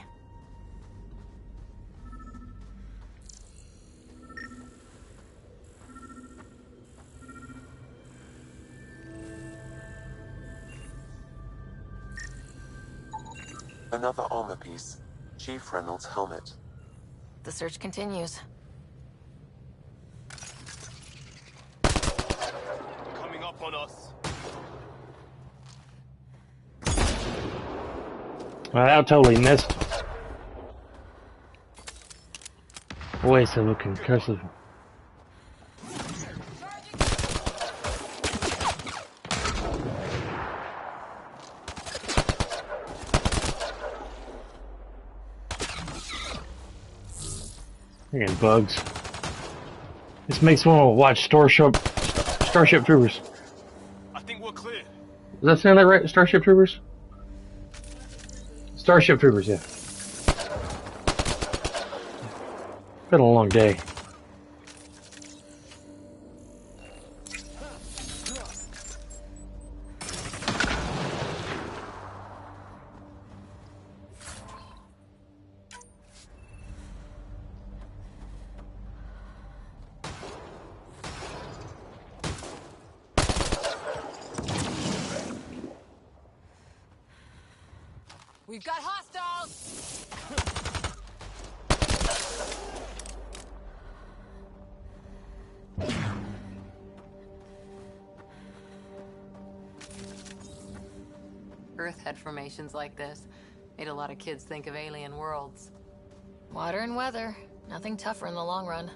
Another armor piece. Chief Reynolds' helmet. The search continues. Coming up on us. Well, that totally missed. Boy, so looking cursive. Again, bugs. This makes me want to watch Starship Troopers. I think we're clear. Does that sound like right? Starship Troopers? Starship Troopers, yeah. Been a long day. We've got hostiles! Earth had formations like this. Made a lot of kids think of alien worlds. Water and weather. Nothing tougher in the long run.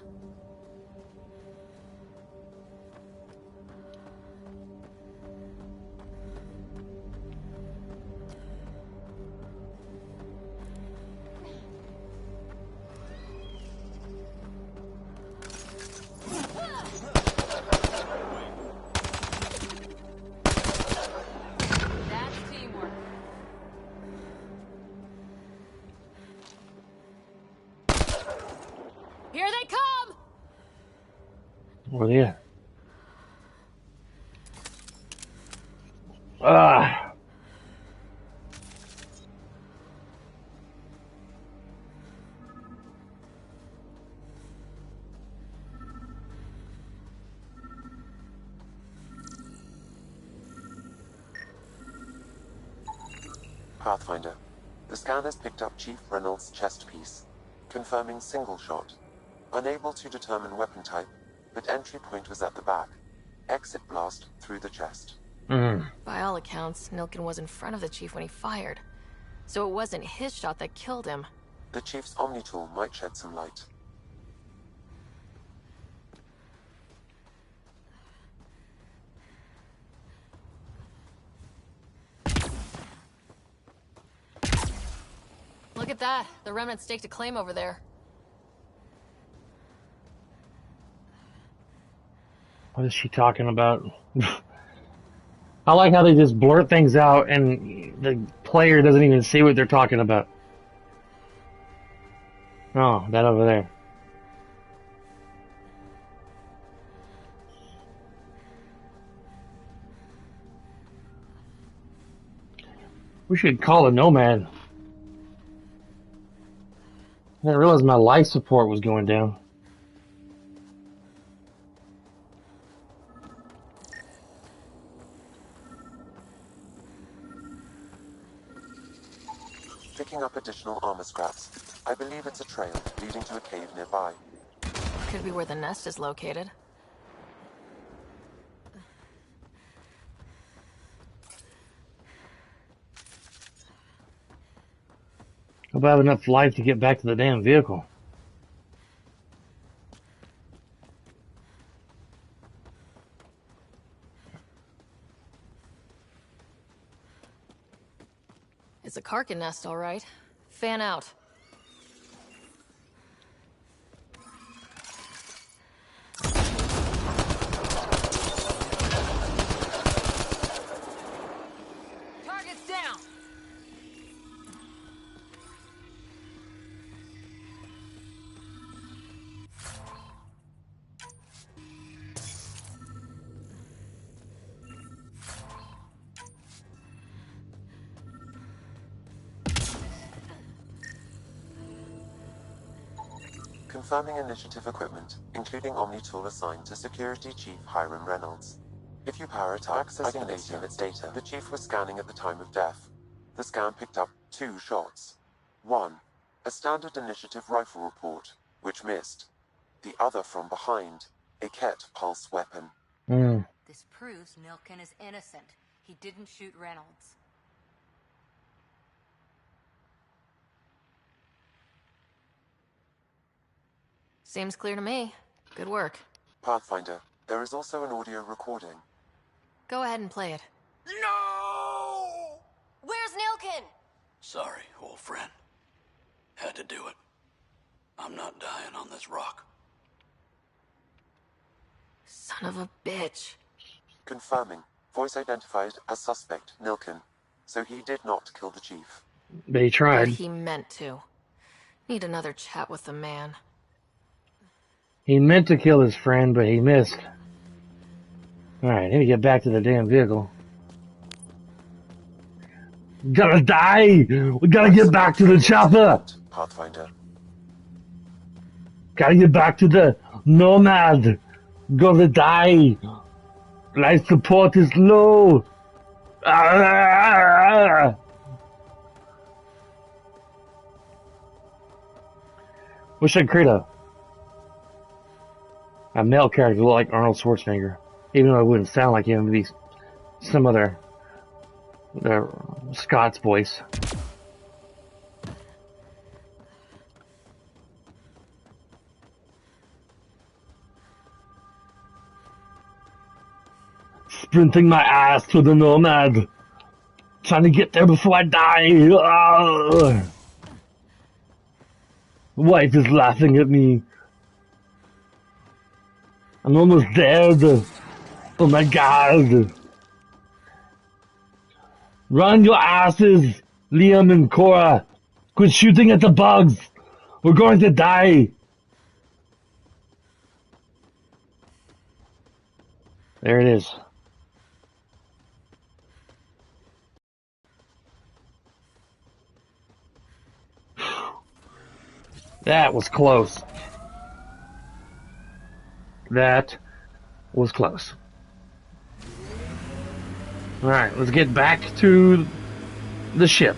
Here they come! Where they at? Ah! Pathfinder. The scanners picked up Chief Reynolds' chest piece, confirming single shot. Unable to determine weapon type, but entry point was at the back. Exit blast through the chest. By all accounts, Nilkin was in front of the Chief when he fired. So it wasn't his shot that killed him. The Chief's Omni tool might shed some light. Look at that. The Remnant staked a claim over there. What is she talking about? I like how they just blurt things out and the player doesn't even see what they're talking about. Oh, that over there. We should call a nomad. I didn't realize my life support was going down. Picking up additional armor scraps. I believe it's a trail leading to a cave nearby. Could be where the nest is located. Hope I have enough life to get back to the damn vehicle. It's a Karkin nest, all right. Fan out. Target's down! Confirming initiative equipment, including Omni-tool assigned to Security Chief Hiram Reynolds. If you power to access its data, the Chief was scanning at the time of death. The scan picked up 2 shots. One, a standard initiative rifle report, which missed. The other from behind, a Ket pulse weapon. This proves Nilkin is innocent. He didn't shoot Reynolds. Seems clear to me. Good work. Pathfinder, there is also an audio recording. Go ahead and play it. No! Where's Nilkin? Sorry, old friend. Had to do it. I'm not dying on this rock. Son of a bitch. Confirming. Voice identified as suspect Nilkin. So he did not kill the Chief. But he tried. But he meant to. Need another chat with the man. He meant to kill his friend, but he missed. Alright, let me get back to the damn vehicle. Gotta die! We gotta get back to the chopper! Pathfinder. Gotta get back to the Nomad! Gotta die! Life support is low! Ah! Wish I'd create a male character look like Arnold Schwarzenegger. Even though it wouldn't sound like him, it'd be some other Scott's voice. Sprinting my ass to the Nomad. Trying to get there before I die. Ah! Wife is laughing at me. I'm almost dead. Oh my god. Run your asses, Liam and Cora. Quit shooting at the bugs. We're going to die. There it is. That was close. That was close. Alright, let's get back to the ship.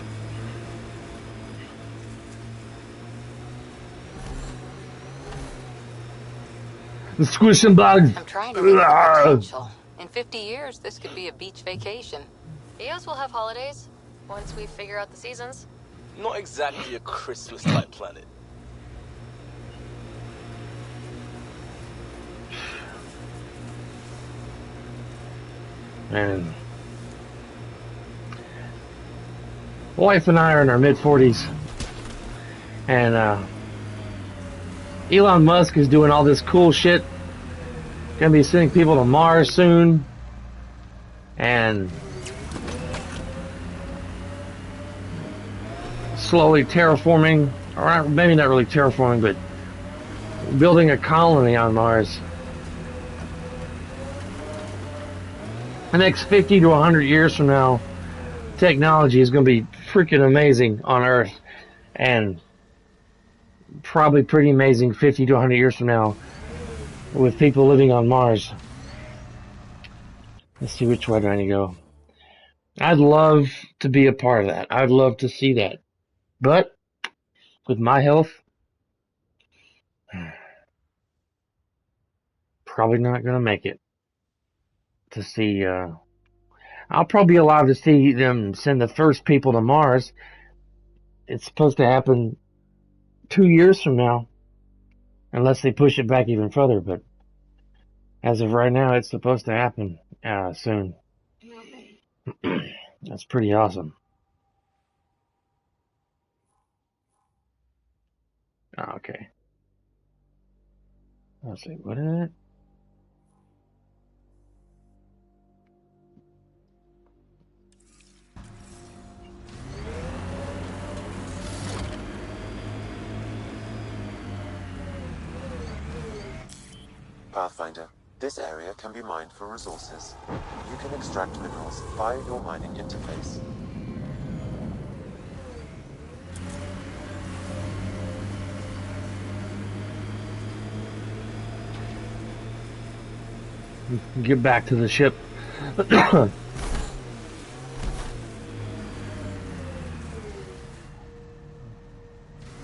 The squishing bugs. I'm trying to make it potential. In 50 years, this could be a beach vacation. EOS will have holidays once we figure out the seasons. Not exactly a Christmas-type planet. And wife and I are in our mid-40s, and Elon Musk is doing all this cool shit. Gonna be sending people to Mars soon, and slowly terraforming, or maybe not really terraforming, but building a colony on Mars. The next 50 to 100 years from now, technology is going to be freaking amazing on Earth, and probably pretty amazing 50 to 100 years from now with people living on Mars. Let's see, which way do I need to go? I'd love to be a part of that. I'd love to see that. But with my health, probably not going to make it to see. I'll probably be alive to see them send the first people to Mars. It's supposed to happen 2 years from now, unless they push it back even further. But as of right now, it's supposed to happen soon. That's pretty awesome. Okay. Let's see, what is it? Pathfinder, this area can be mined for resources. You can extract minerals via your mining interface. Get back to the ship.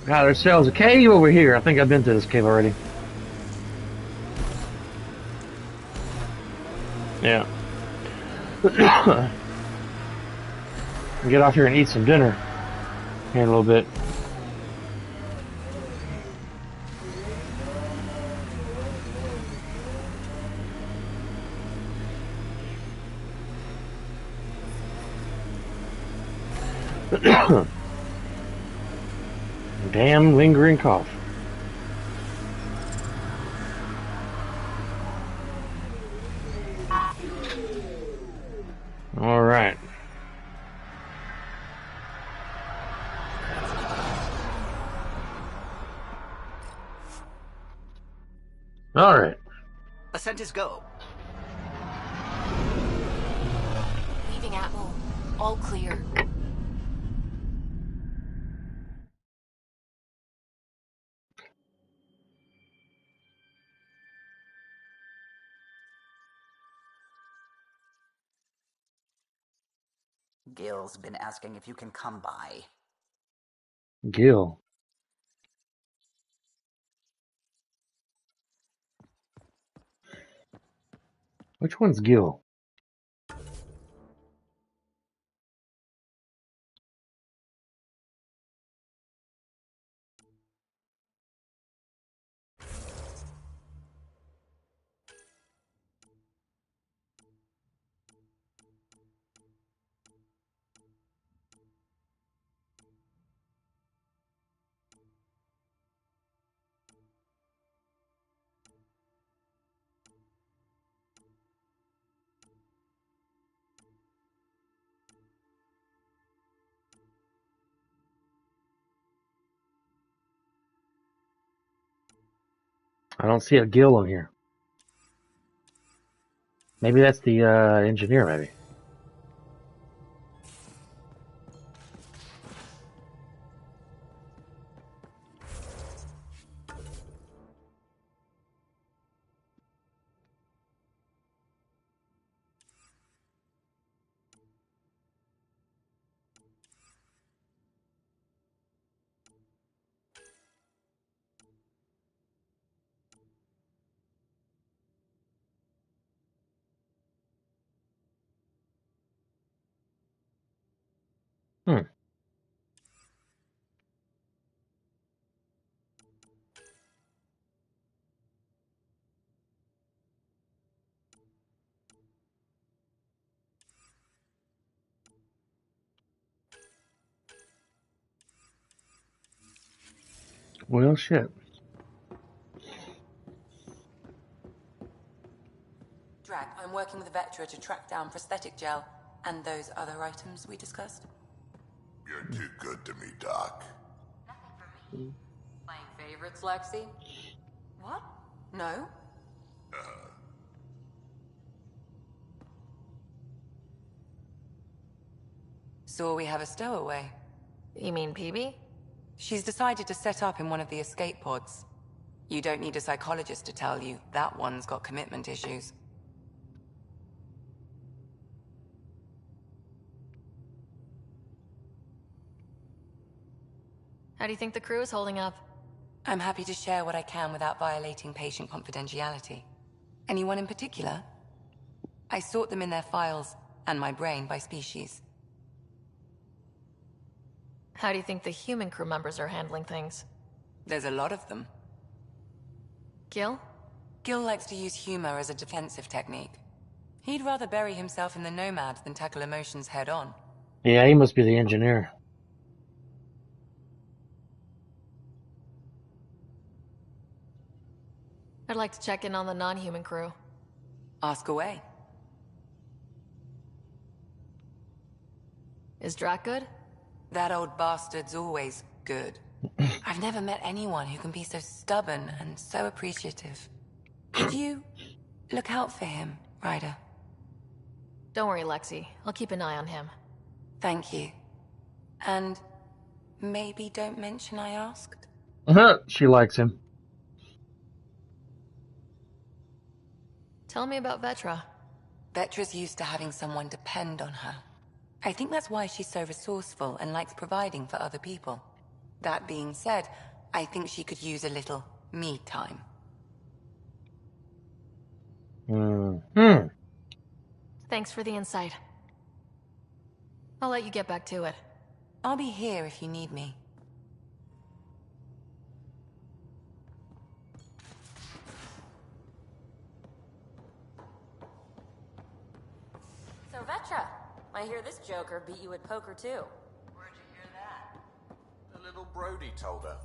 Got ourselves a cave over here. I think I've been to this cave already. Yeah. Get off here and eat some dinner here in a little bit. Damn lingering cough. All right. All right. Ascent is go. Leaving Atwell. All clear. Gil's been asking if you can come by. Gil. Which one's Gil? I don't see a Gil on here. Maybe that's the engineer, maybe. Well, shit. Drag, I'm working with a Vectra to track down prosthetic gel and those other items we discussed. You're too good to me, Doc. Playing favorites, Lexi? What? No? So we have a stowaway. You mean PB? She's decided to set up in one of the escape pods. You don't need a psychologist to tell you that one's got commitment issues. How do you think the crew is holding up? I'm happy to share what I can without violating patient confidentiality. Anyone in particular? I sort them in their files, and my brain by species. How do you think the human crew members are handling things? There's a lot of them. Gil? Gil likes to use humor as a defensive technique. He'd rather bury himself in the Nomad than tackle emotions head-on. Yeah, he must be the engineer. I'd like to check in on the non-human crew. Ask away. Is Drac good? That old bastard's always good. I've never met anyone who can be so stubborn and so appreciative. Could you look out for him, Ryder? Don't worry, Lexi. I'll keep an eye on him. Thank you. And maybe don't mention I asked? She likes him. Tell me about Vetra. Vetra's used to having someone depend on her. I think that's why she's so resourceful and likes providing for other people. That being said, I think she could use a little me time. Thanks for the insight. I'll let you get back to it. I'll be here if you need me. So Vetra, I hear this joker beat you at poker too. Where'd you hear that? The little Brody told her.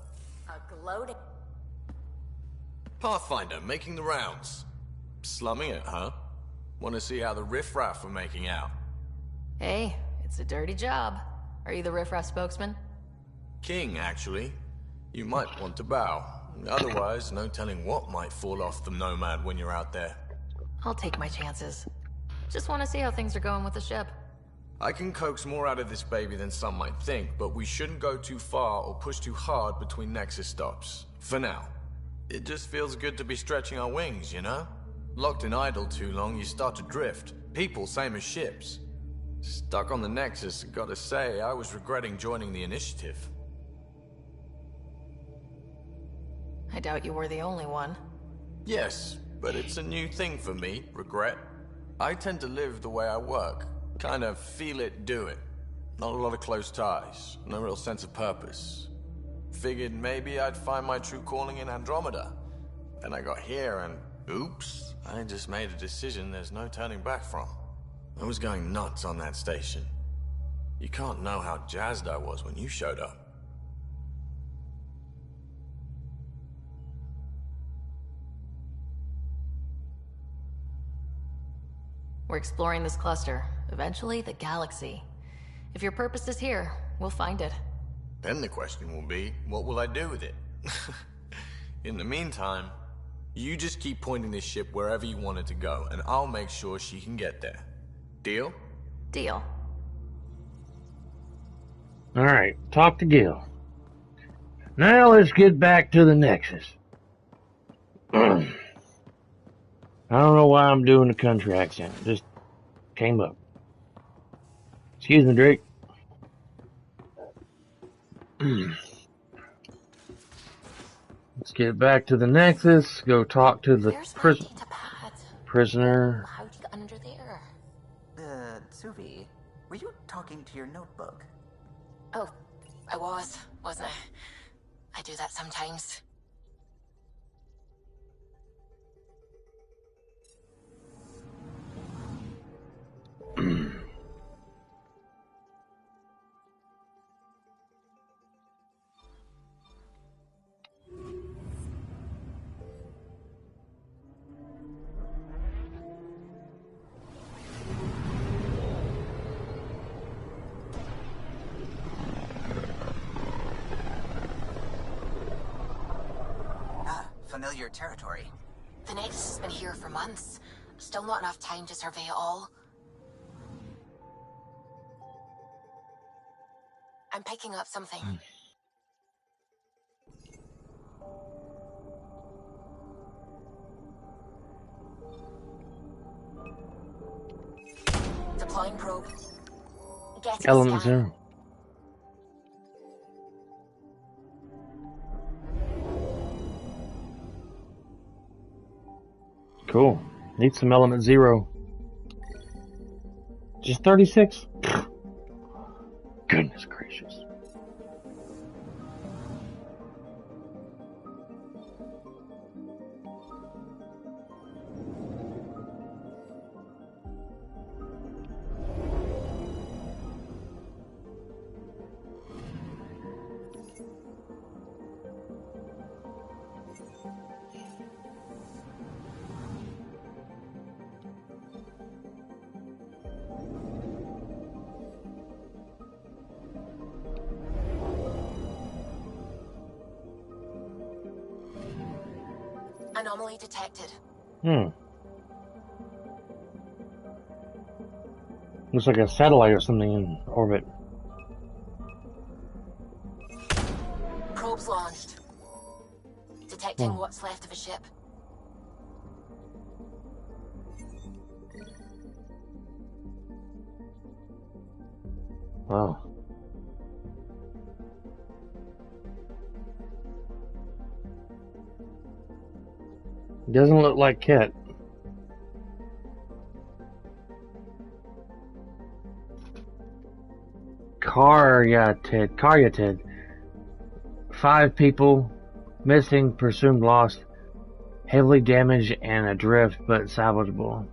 A gloating... Pathfinder making the rounds. Slumming it, huh? Want to see how the riffraff are making out? Hey, it's a dirty job. Are you the riffraff spokesman? King, actually. You might want to bow. Otherwise, no telling what might fall off the Nomad when you're out there. I'll take my chances. Just want to see how things are going with the ship. I can coax more out of this baby than some might think, but we shouldn't go too far or push too hard between Nexus stops. For now. It just feels good to be stretching our wings, you know? Locked in idle too long, you start to drift. People, same as ships. Stuck on the Nexus, gotta say, I was regretting joining the Initiative. I doubt you were the only one. Yes, but it's a new thing for me, regret. I tend to live the way I work. Kind of feel it, do it. Not a lot of close ties, no real sense of purpose. Figured maybe I'd find my true calling in Andromeda. Then I got here and, oops, I just made a decision there's no turning back from. I was going nuts on that station. You can't know how jazzed I was when you showed up. We're exploring this cluster, eventually the galaxy. If your purpose is here, we'll find it. Then the question will be, what will I do with it? In the meantime, you just keep pointing this ship wherever you want it to go, and I'll make sure she can get there. Deal? Deal. Alright, talk to Gil. Now let's get back to the Nexus. I don't know why I'm doing the country accent. It just came up. Excuse me, Drake. Let's get back to the Nexus. Go talk to the prisoner. How'd you get under there? Suvi, were you talking to your notebook? Oh, I wasn't I? I do that sometimes. Familiar territory. The Nexus has been here for months. Still not enough time to survey it all. I'm picking up something. Deploying probe. Getting Element scanning. 0. Cool. Need some element 0. Just 36? Goodness gracious. Anomaly detected. Looks like a satellite or something in orbit. Probes launched. Detecting what's left of a ship. Oh. Doesn't look like Ket. Karyated. 5 people missing, presumed lost, heavily damaged and adrift, but salvageable.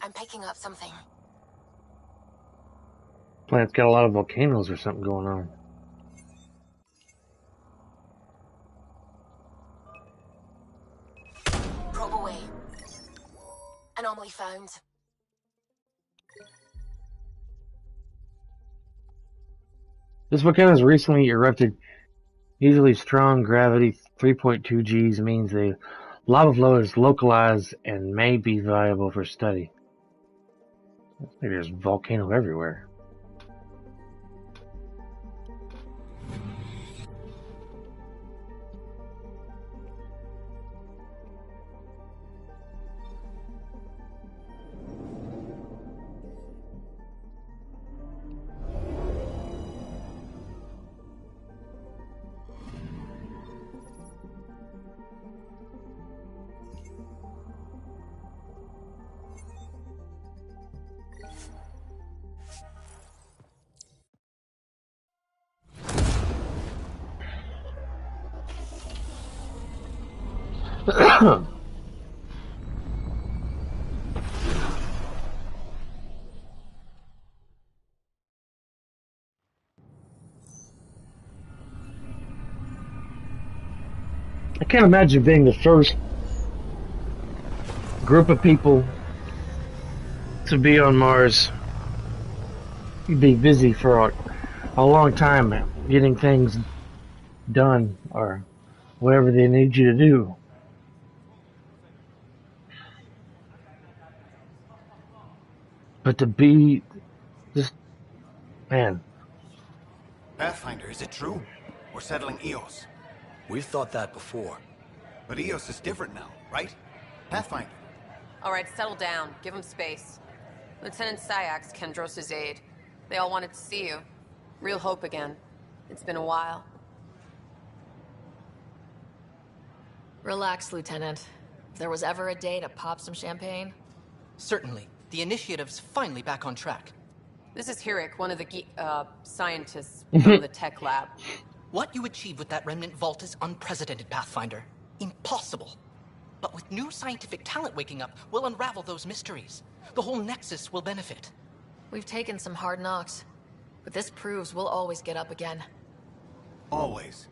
I'm picking up something. Planet's got a lot of volcanoes or something going on. Probe away. Anomaly found. This volcano has recently erupted. Usually strong gravity 3.2 Gs means the lava flow is localized and may be viable for study. Maybe there's volcano everywhere. I can't imagine being the first group of people to be on Mars. You'd be busy for a long time getting things done or whatever they need you to do. But to be just, man. Pathfinder, is it true? We're settling Eos. We've thought that before. But Eos is different now, right? Pathfinder. All right, settle down. Give him space. Lieutenant Syak's Kendros' aide. They all wanted to see you. Real hope again. It's been a while. Relax, Lieutenant. If there was ever a day to pop some champagne... Certainly. The initiative's finally back on track. This is Hirik, one of the scientists from the tech lab. What you achieved with that remnant vault is unprecedented, Pathfinder. Impossible. But with new scientific talent waking up, we'll unravel those mysteries. The whole Nexus will benefit. We've taken some hard knocks, but this proves we'll always get up again. Always.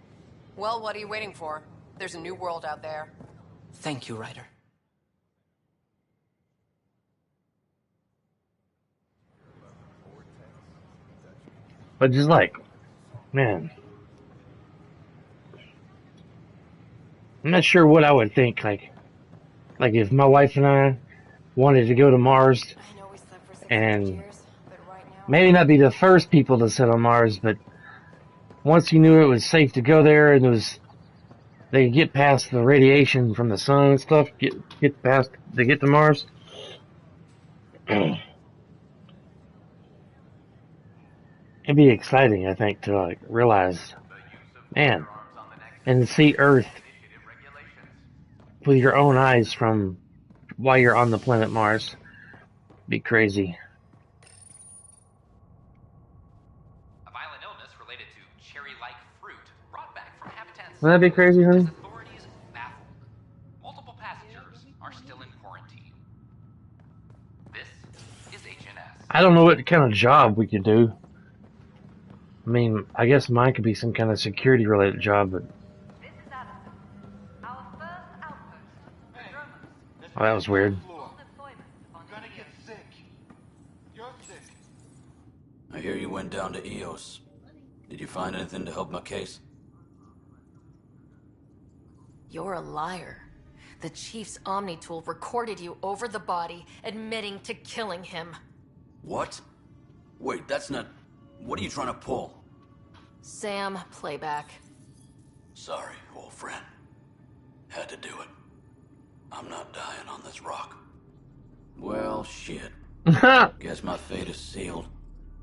Well, what are you waiting for? There's a new world out there. Thank you, Ryder. But just like, man, I'm not sure what I would think. Like if my wife and I wanted to go to Mars, and maybe not be the first people to set on Mars, but once you knew it was safe to go there, and they could get past the radiation from the sun and stuff, get to Mars. It'd be exciting, I think, to like realize, man, and see Earth with your own eyes from while you're on the planet Mars. Be crazy. A violent illness related to cherry-like fruit brought back from habitats. Wouldn't that be crazy, honey? Authorities baffled. Multiple passengers are still in quarantine. This is HNS. I don't know what kind of job we could do. I mean, I guess mine could be some kind of security-related job, but Oh, that was weird. I hear you went down to EOS. Did you find anything to help my case? You're a liar. The Chief's Omni tool recorded you over the body, admitting to killing him. What? Wait, that's not... What are you trying to pull? Sam, playback. Sorry, old friend. Had to do it. I'm not dying on this rock. Well, shit. Guess my fate is sealed.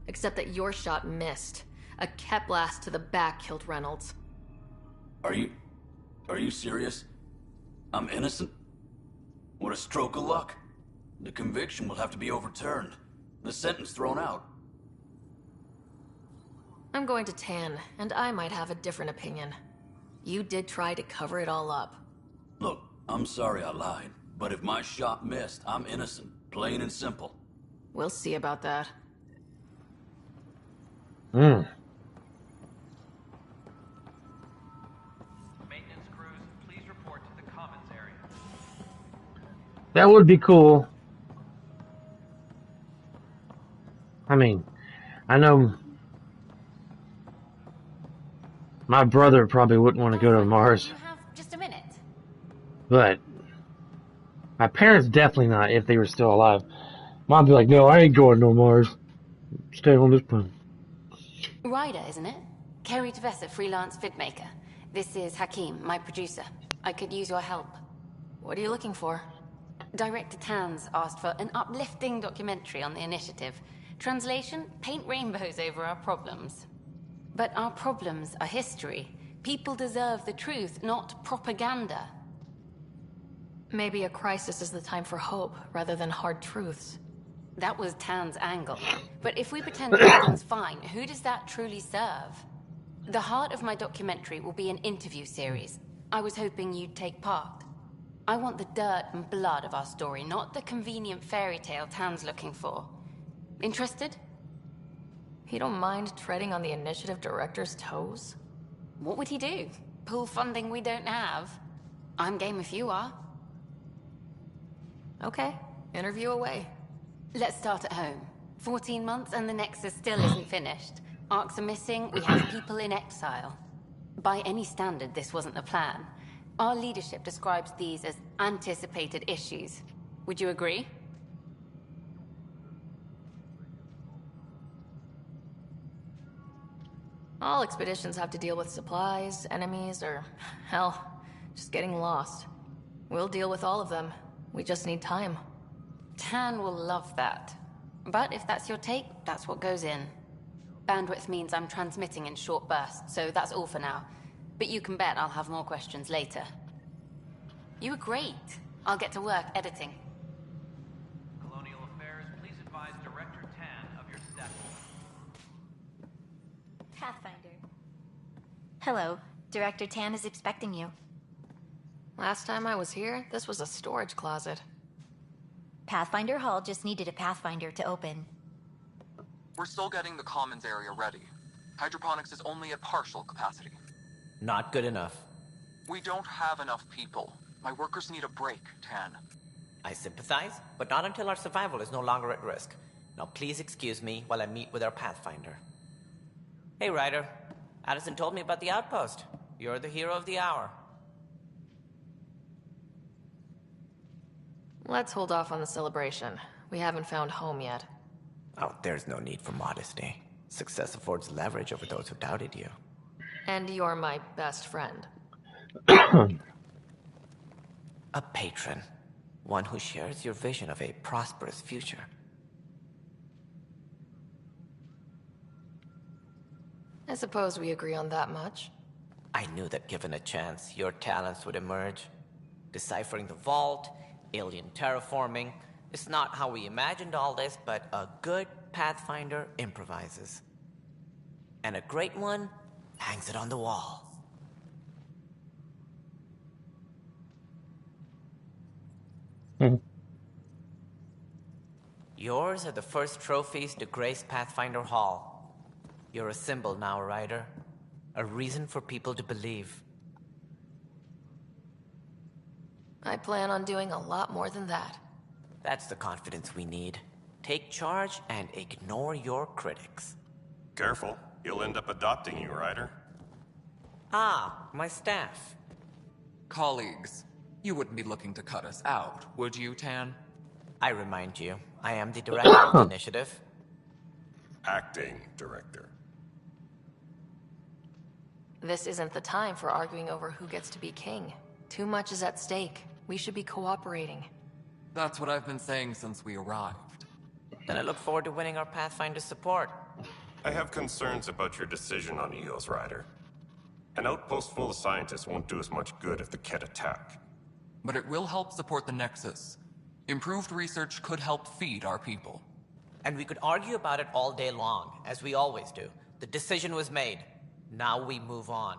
Except that your shot missed. A Kep blast to the back killed Reynolds. Are you serious? I'm innocent? What a stroke of luck. The conviction will have to be overturned. The sentence thrown out. I'm going to Tan, and I might have a different opinion. You did try to cover it all up. Look, I'm sorry I lied, but if my shot missed, I'm innocent. Plain and simple. We'll see about that. Maintenance crews, please report to the commons area. That would be cool. I mean, I know my brother probably wouldn't want to go to Mars. You have just a minute. But my parents definitely not if they were still alive. Mom'd be like, no, I ain't going to Mars. Stay on this planet. Ryder, isn't it? Kerry Tavessa, freelance vidmaker. This is Hakeem, my producer. I could use your help. What are you looking for? Director Tans asked for an uplifting documentary on the initiative. Translation, paint rainbows over our problems. But our problems are history. People deserve the truth, not propaganda. Maybe a crisis is the time for hope, rather than hard truths. That was Tan's angle. But if we pretend everything's fine, who does that truly serve? The heart of my documentary will be an interview series. I was hoping you'd take part. I want the dirt and blood of our story, not the convenient fairy tale Tan's looking for. Interested? You don't mind treading on the initiative director's toes? What would he do? Pull funding we don't have? I'm game if you are. Okay, interview away. Let's start at home. 14 months and the Nexus still isn't finished. Arcs are missing, we have people in exile. By any standard, this wasn't a plan. Our leadership describes these as anticipated issues. Would you agree? All expeditions have to deal with supplies, enemies, or, hell, just getting lost. We'll deal with all of them. We just need time. Tan will love that. But if that's your take, that's what goes in. Bandwidth means I'm transmitting in short bursts, so that's all for now. But you can bet I'll have more questions later. You were great. I'll get to work editing. Colonial Affairs, please advise Director Tan of your status. Pathfinder. Hello. Director Tan is expecting you. Last time I was here, this was a storage closet. Pathfinder Hall just needed a Pathfinder to open. We're still getting the commons area ready. Hydroponics is only at partial capacity. Not good enough. We don't have enough people. My workers need a break, Tan. I sympathize, but not until our survival is no longer at risk. Now please excuse me while I meet with our Pathfinder. Hey, Ryder. Addison told me about the outpost. You're the hero of the hour. Let's hold off on the celebration. We haven't found home yet. Oh, there's no need for modesty. Success affords leverage over those who doubted you. And you're my best friend. A patron. One who shares your vision of a prosperous future. I suppose we agree on that much. I knew that given a chance, your talents would emerge. Deciphering the vault, alien terraforming. It's not how we imagined all this, but a good Pathfinder improvises. And a great one hangs it on the wall. Yours are the first trophies to grace Pathfinder Hall. You're a symbol now, Ryder. A reason for people to believe. I plan on doing a lot more than that. That's the confidence we need. Take charge and ignore your critics. Careful, you'll end up adopting you, Ryder. Ah, my staff. Colleagues, you wouldn't be looking to cut us out, would you, Tan? I remind you, I am the director of the initiative. Acting director. This isn't the time for arguing over who gets to be king. Too much is at stake. We should be cooperating. That's what I've been saying since we arrived. Then I look forward to winning our Pathfinder support. I have concerns about your decision on EOS, Ryder. An outpost full of scientists won't do us much good if the Kett attack. But it will help support the Nexus. Improved research could help feed our people. And we could argue about it all day long, as we always do. The decision was made. Now we move on.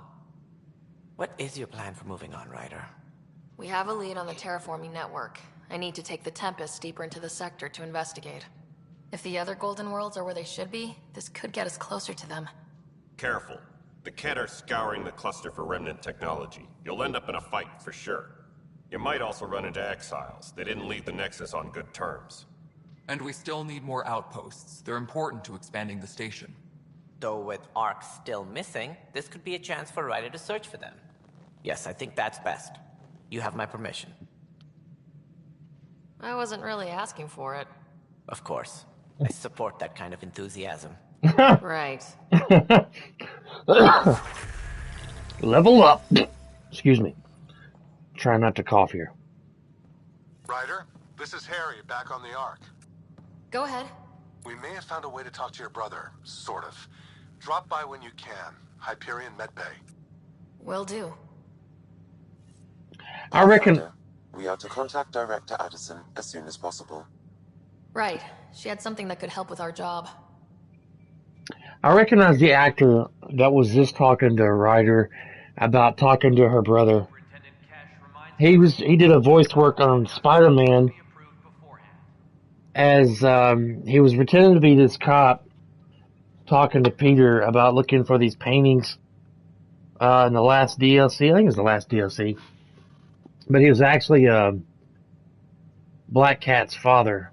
What is your plan for moving on, Ryder? We have a lead on the terraforming network. I need to take the Tempest deeper into the sector to investigate. If the other Golden Worlds are where they should be, this could get us closer to them. Careful. The Kett are scouring the cluster for remnant technology. You'll end up in a fight, for sure. You might also run into exiles. They didn't leave the Nexus on good terms. And we still need more outposts. They're important to expanding the station. Though with Ark still missing, this could be a chance for Ryder to search for them. Yes, I think that's best. You have my permission. I wasn't really asking for it. Of course. I support that kind of enthusiasm. Right. Level up. Excuse me. Try not to cough here. Ryder, this is Harry, back on the Ark. Go ahead. We may have found a way to talk to your brother, sort of. Drop by when you can. Hyperion Medbay. Will do. I reckon... We are to contact Director Addison as soon as possible. Right. She had something that could help with our job. I recognize the actor that was just talking to Ryder about talking to her brother. He did a voice work on Spider-Man as he was pretending to be this cop talking to Peter about looking for these paintings in the last DLC. I think it was the last DLC. But he was actually Black Cat's father.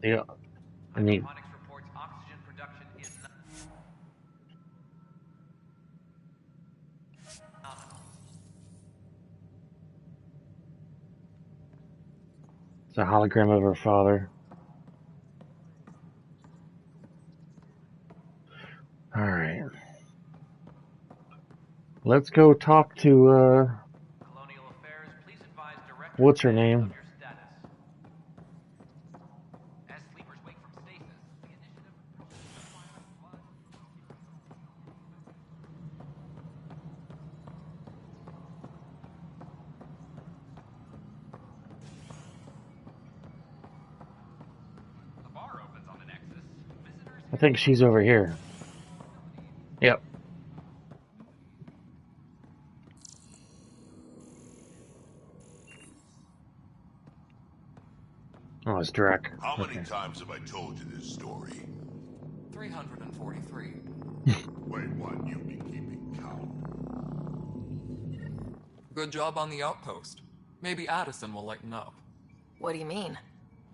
Yeah, and he... It's a hologram of her father. Alright. Let's go talk to, what's her name? I think she's over here. Yep. Oh, it's Drek. How many times have I told you this story? 343. Wait, what? You've been keeping count. Good job on the outpost. Maybe Addison will lighten up. What do you mean?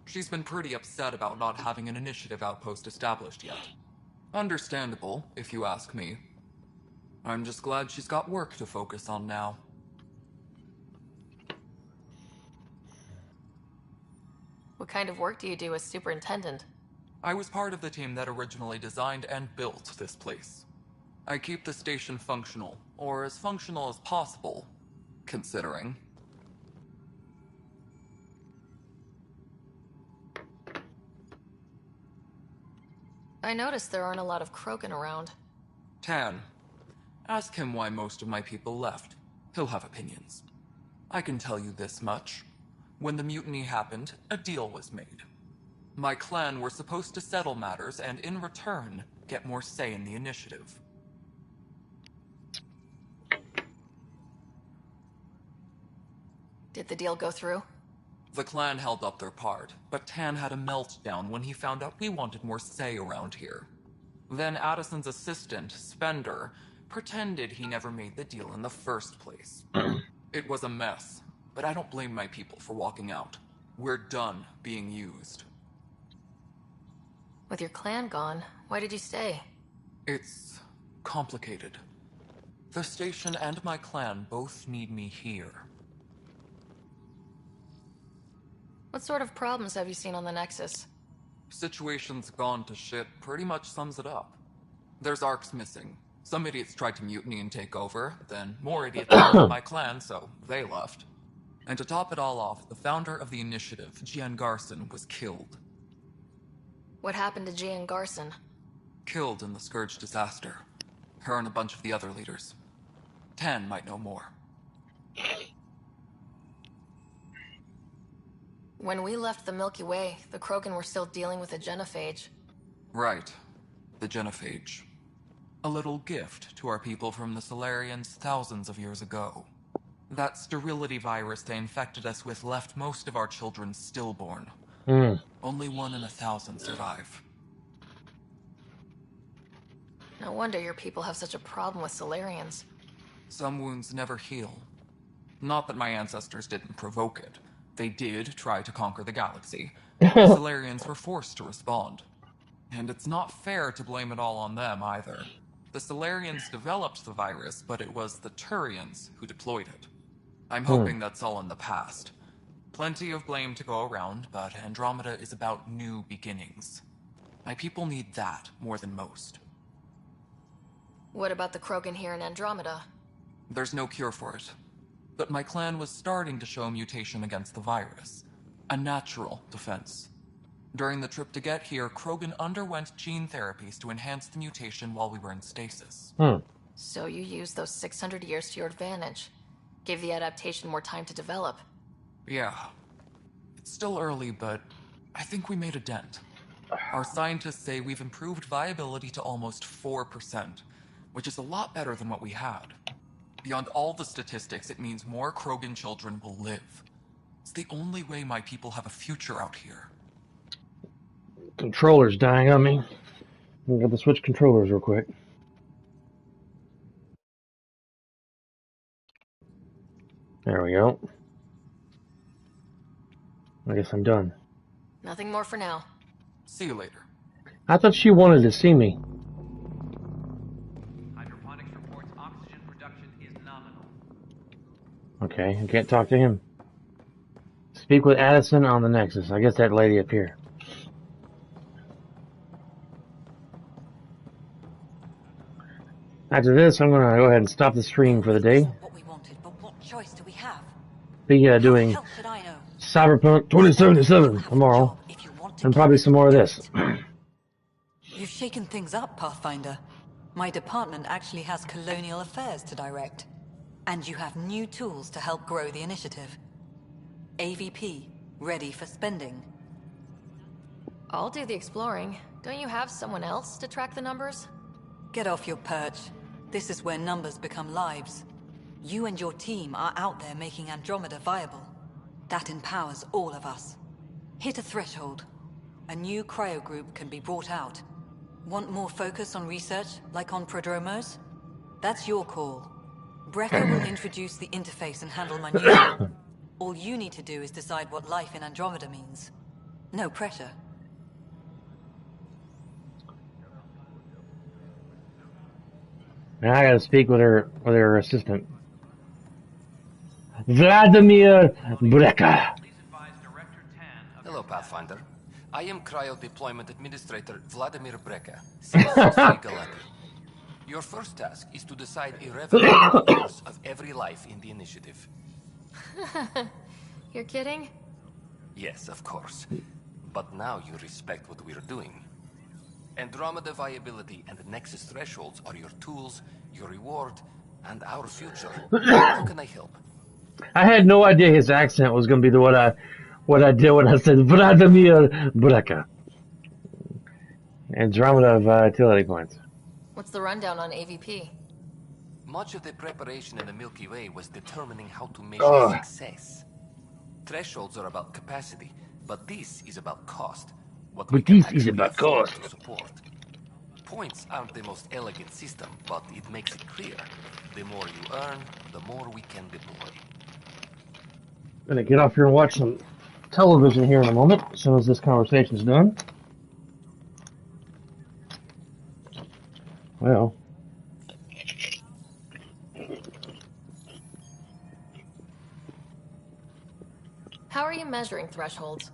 She's been pretty upset about not having an initiative outpost established yet. Understandable, if you ask me. I'm just glad she's got work to focus on now. What kind of work do you do as superintendent? I was part of the team that originally designed and built this place. I keep the station functional, or as functional as possible, considering. I noticed there aren't a lot of Krogan around. Tan, ask him why most of my people left. He'll have opinions. I can tell you this much. When the mutiny happened, a deal was made. My clan were supposed to settle matters and, in return, get more say in the initiative. Did the deal go through? The clan held up their part, but Tan had a meltdown when he found out we wanted more say around here. Then Addison's assistant, Spender, pretended he never made the deal in the first place. It was a mess, but I don't blame my people for walking out. We're done being used. With your clan gone, why did you stay? It's complicated. The station and my clan both need me here. What sort of problems have you seen on the Nexus? Situation's gone to shit pretty much sums it up. There's arcs missing. Some idiots tried to mutiny and take over, then more idiots killed my clan, so they left. And to top it all off, the founder of the initiative, Gian Garson, was killed. What happened to Gian Garson? Killed in the Scourge disaster. Her and a bunch of the other leaders. Tan might know more. When we left the Milky Way, the Krogan were still dealing with a genophage. Right. The genophage. A little gift to our people from the Solarians thousands of years ago. That sterility virus they infected us with left most of our children stillborn. Only 1 in 1,000 survive. No wonder your people have such a problem with Solarians. Some wounds never heal. Not that my ancestors didn't provoke it. They did try to conquer the galaxy. The Solarians were forced to respond. And it's not fair to blame it all on them either. The Solarians developed the virus, but it was the Turians who deployed it. I'm hoping that's all in the past. Plenty of blame to go around, but Andromeda is about new beginnings. My people need that more than most. What about the Krogan here in Andromeda? There's no cure for it. But my clan was starting to show mutation against the virus. A natural defense. During the trip to get here, Krogan underwent gene therapies to enhance the mutation while we were in stasis. So you used those 600 years to your advantage. Gave the adaptation more time to develop. Yeah. It's still early, but I think we made a dent. Our scientists say we've improved viability to almost 4%, which is a lot better than what we had. Beyond all the statistics, it means more Krogan children will live. It's the only way my people have a future out here. Controller's dying on me. I'm gonna switch controllers real quick. There we go. I guess I'm done. Nothing more for now. See you later. I thought she wanted to see me. Hydroponics reports oxygen production is nominal. Okay, I can't talk to him. Speak with Addison on the Nexus. I guess that lady up here. After this, I'm going to go ahead and stop the stream for the day. What we wanted, but what choice do we have? Be doing Cyberpunk 2077 tomorrow, and probably some more of this. You've shaken things up, Pathfinder. My department actually has colonial affairs to direct. And you have new tools to help grow the initiative. AVP, ready for spending. I'll do the exploring. Don't you have someone else to track the numbers? Get off your perch. This is where numbers become lives. You and your team are out there making Andromeda viable. That empowers all of us. Hit a threshold. A new cryo group can be brought out. Want more focus on research, like on Prodromos? That's your call. Brecker will introduce the interface and handle minutiae. All you need to do is decide what life in Andromeda means. No pressure. Now I gotta speak with her assistant. Vladimir Brecker. Hello, Pathfinder. I am Cryo Deployment Administrator Vladimir Brecker, Galati. Your first task is to decide irrevocably the course of every life in the initiative. You're kidding? Yes, of course. But now you respect what we're doing. Andromeda viability and the Nexus thresholds are your tools, your reward, and our future. How can I help? I had no idea his accent was going to be what I did when I said Vladimir Brecker. Andromeda vitality points. What's the rundown on AVP? Much of the preparation in the Milky Way was determining how to measure success. Thresholds are about capacity, but this is about cost. But this is about cost. To support. Points aren't the most elegant system, but it makes it clear. The more you earn, the more we can deploy. Gonna get off here and watch some television here in a moment, as soon as this conversation's done. Well. How are you measuring thresholds?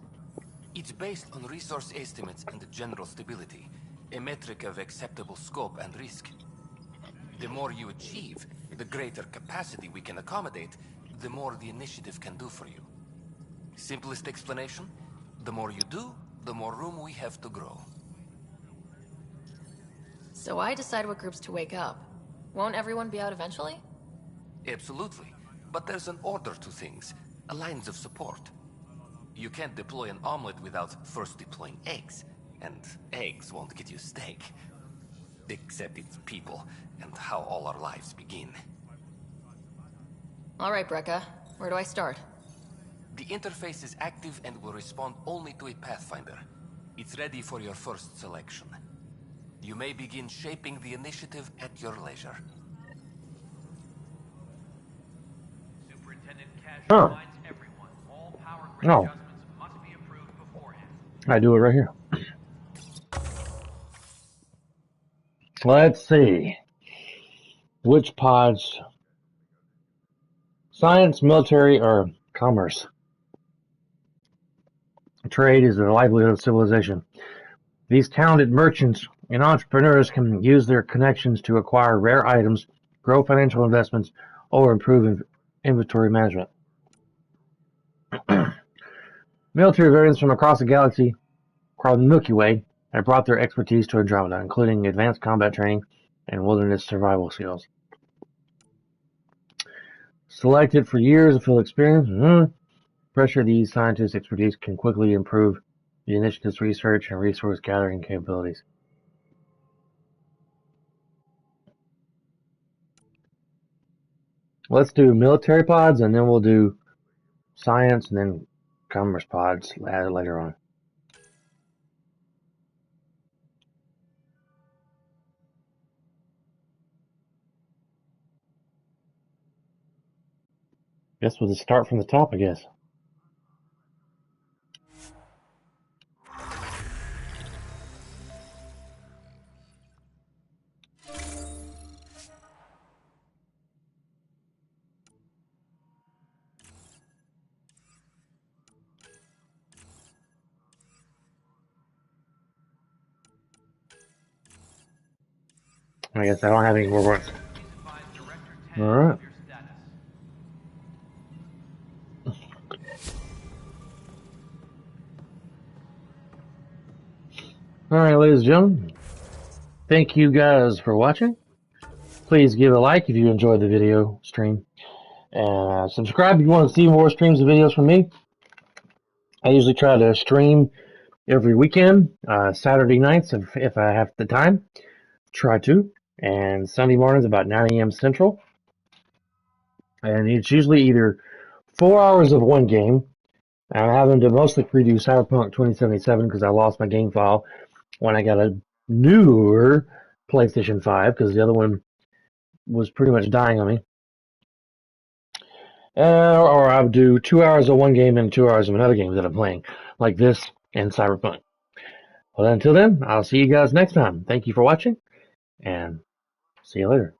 It's based on resource estimates and general stability, a metric of acceptable scope and risk. The more you achieve, the greater capacity we can accommodate, the more the initiative can do for you. Simplest explanation, the more you do, the more room we have to grow. So I decide what groups to wake up. Won't everyone be out eventually? Absolutely, but there's an order to things, a lines of support. You can't deploy an omelet without first deploying eggs, and eggs won't get you steak. Except it's people, and how all our lives begin. Alright, Brekka. Where do I start? The interface is active and will respond only to a Pathfinder. It's ready for your first selection. You may begin shaping the initiative at your leisure. Superintendent Cash Oh. reminds everyone all power grid No. adjustments must be approved beforehand. I do it right here. Let's see. Which pods? Science, military, or commerce? Trade is the livelihood of civilization. These talented merchants and entrepreneurs can use their connections to acquire rare items, grow financial investments, or improve inventory management. Military veterans from across the galaxy, called the Milky Way, have brought their expertise to Andromeda, including advanced combat training and wilderness survival skills. Selected for years of field experience, pressure these scientists' expertise can quickly improve the initiative's research and resource gathering capabilities. Let's do military pods, and then we'll do science, and then commerce pods added later on. Guess we'll just start from the top, I guess. I guess I don't have any more words. Alright. Alright, ladies and gentlemen. Thank you guys for watching. Please give a like if you enjoyed the video stream. And subscribe if you want to see more streams and videos from me. I usually try to stream every weekend, Saturday nights if I have the time. Try to. And Sunday mornings about 9 a.m. Central. And it's usually either 4 hours of one game. I'm having to mostly preview Cyberpunk 2077 because I lost my game file when I got a newer PlayStation 5 because the other one was pretty much dying on me. Or I'll do 2 hours of one game and 2 hours of another game that I'm playing, like this and Cyberpunk. Well, until then, I'll see you guys next time. Thank you for watching, and see you later.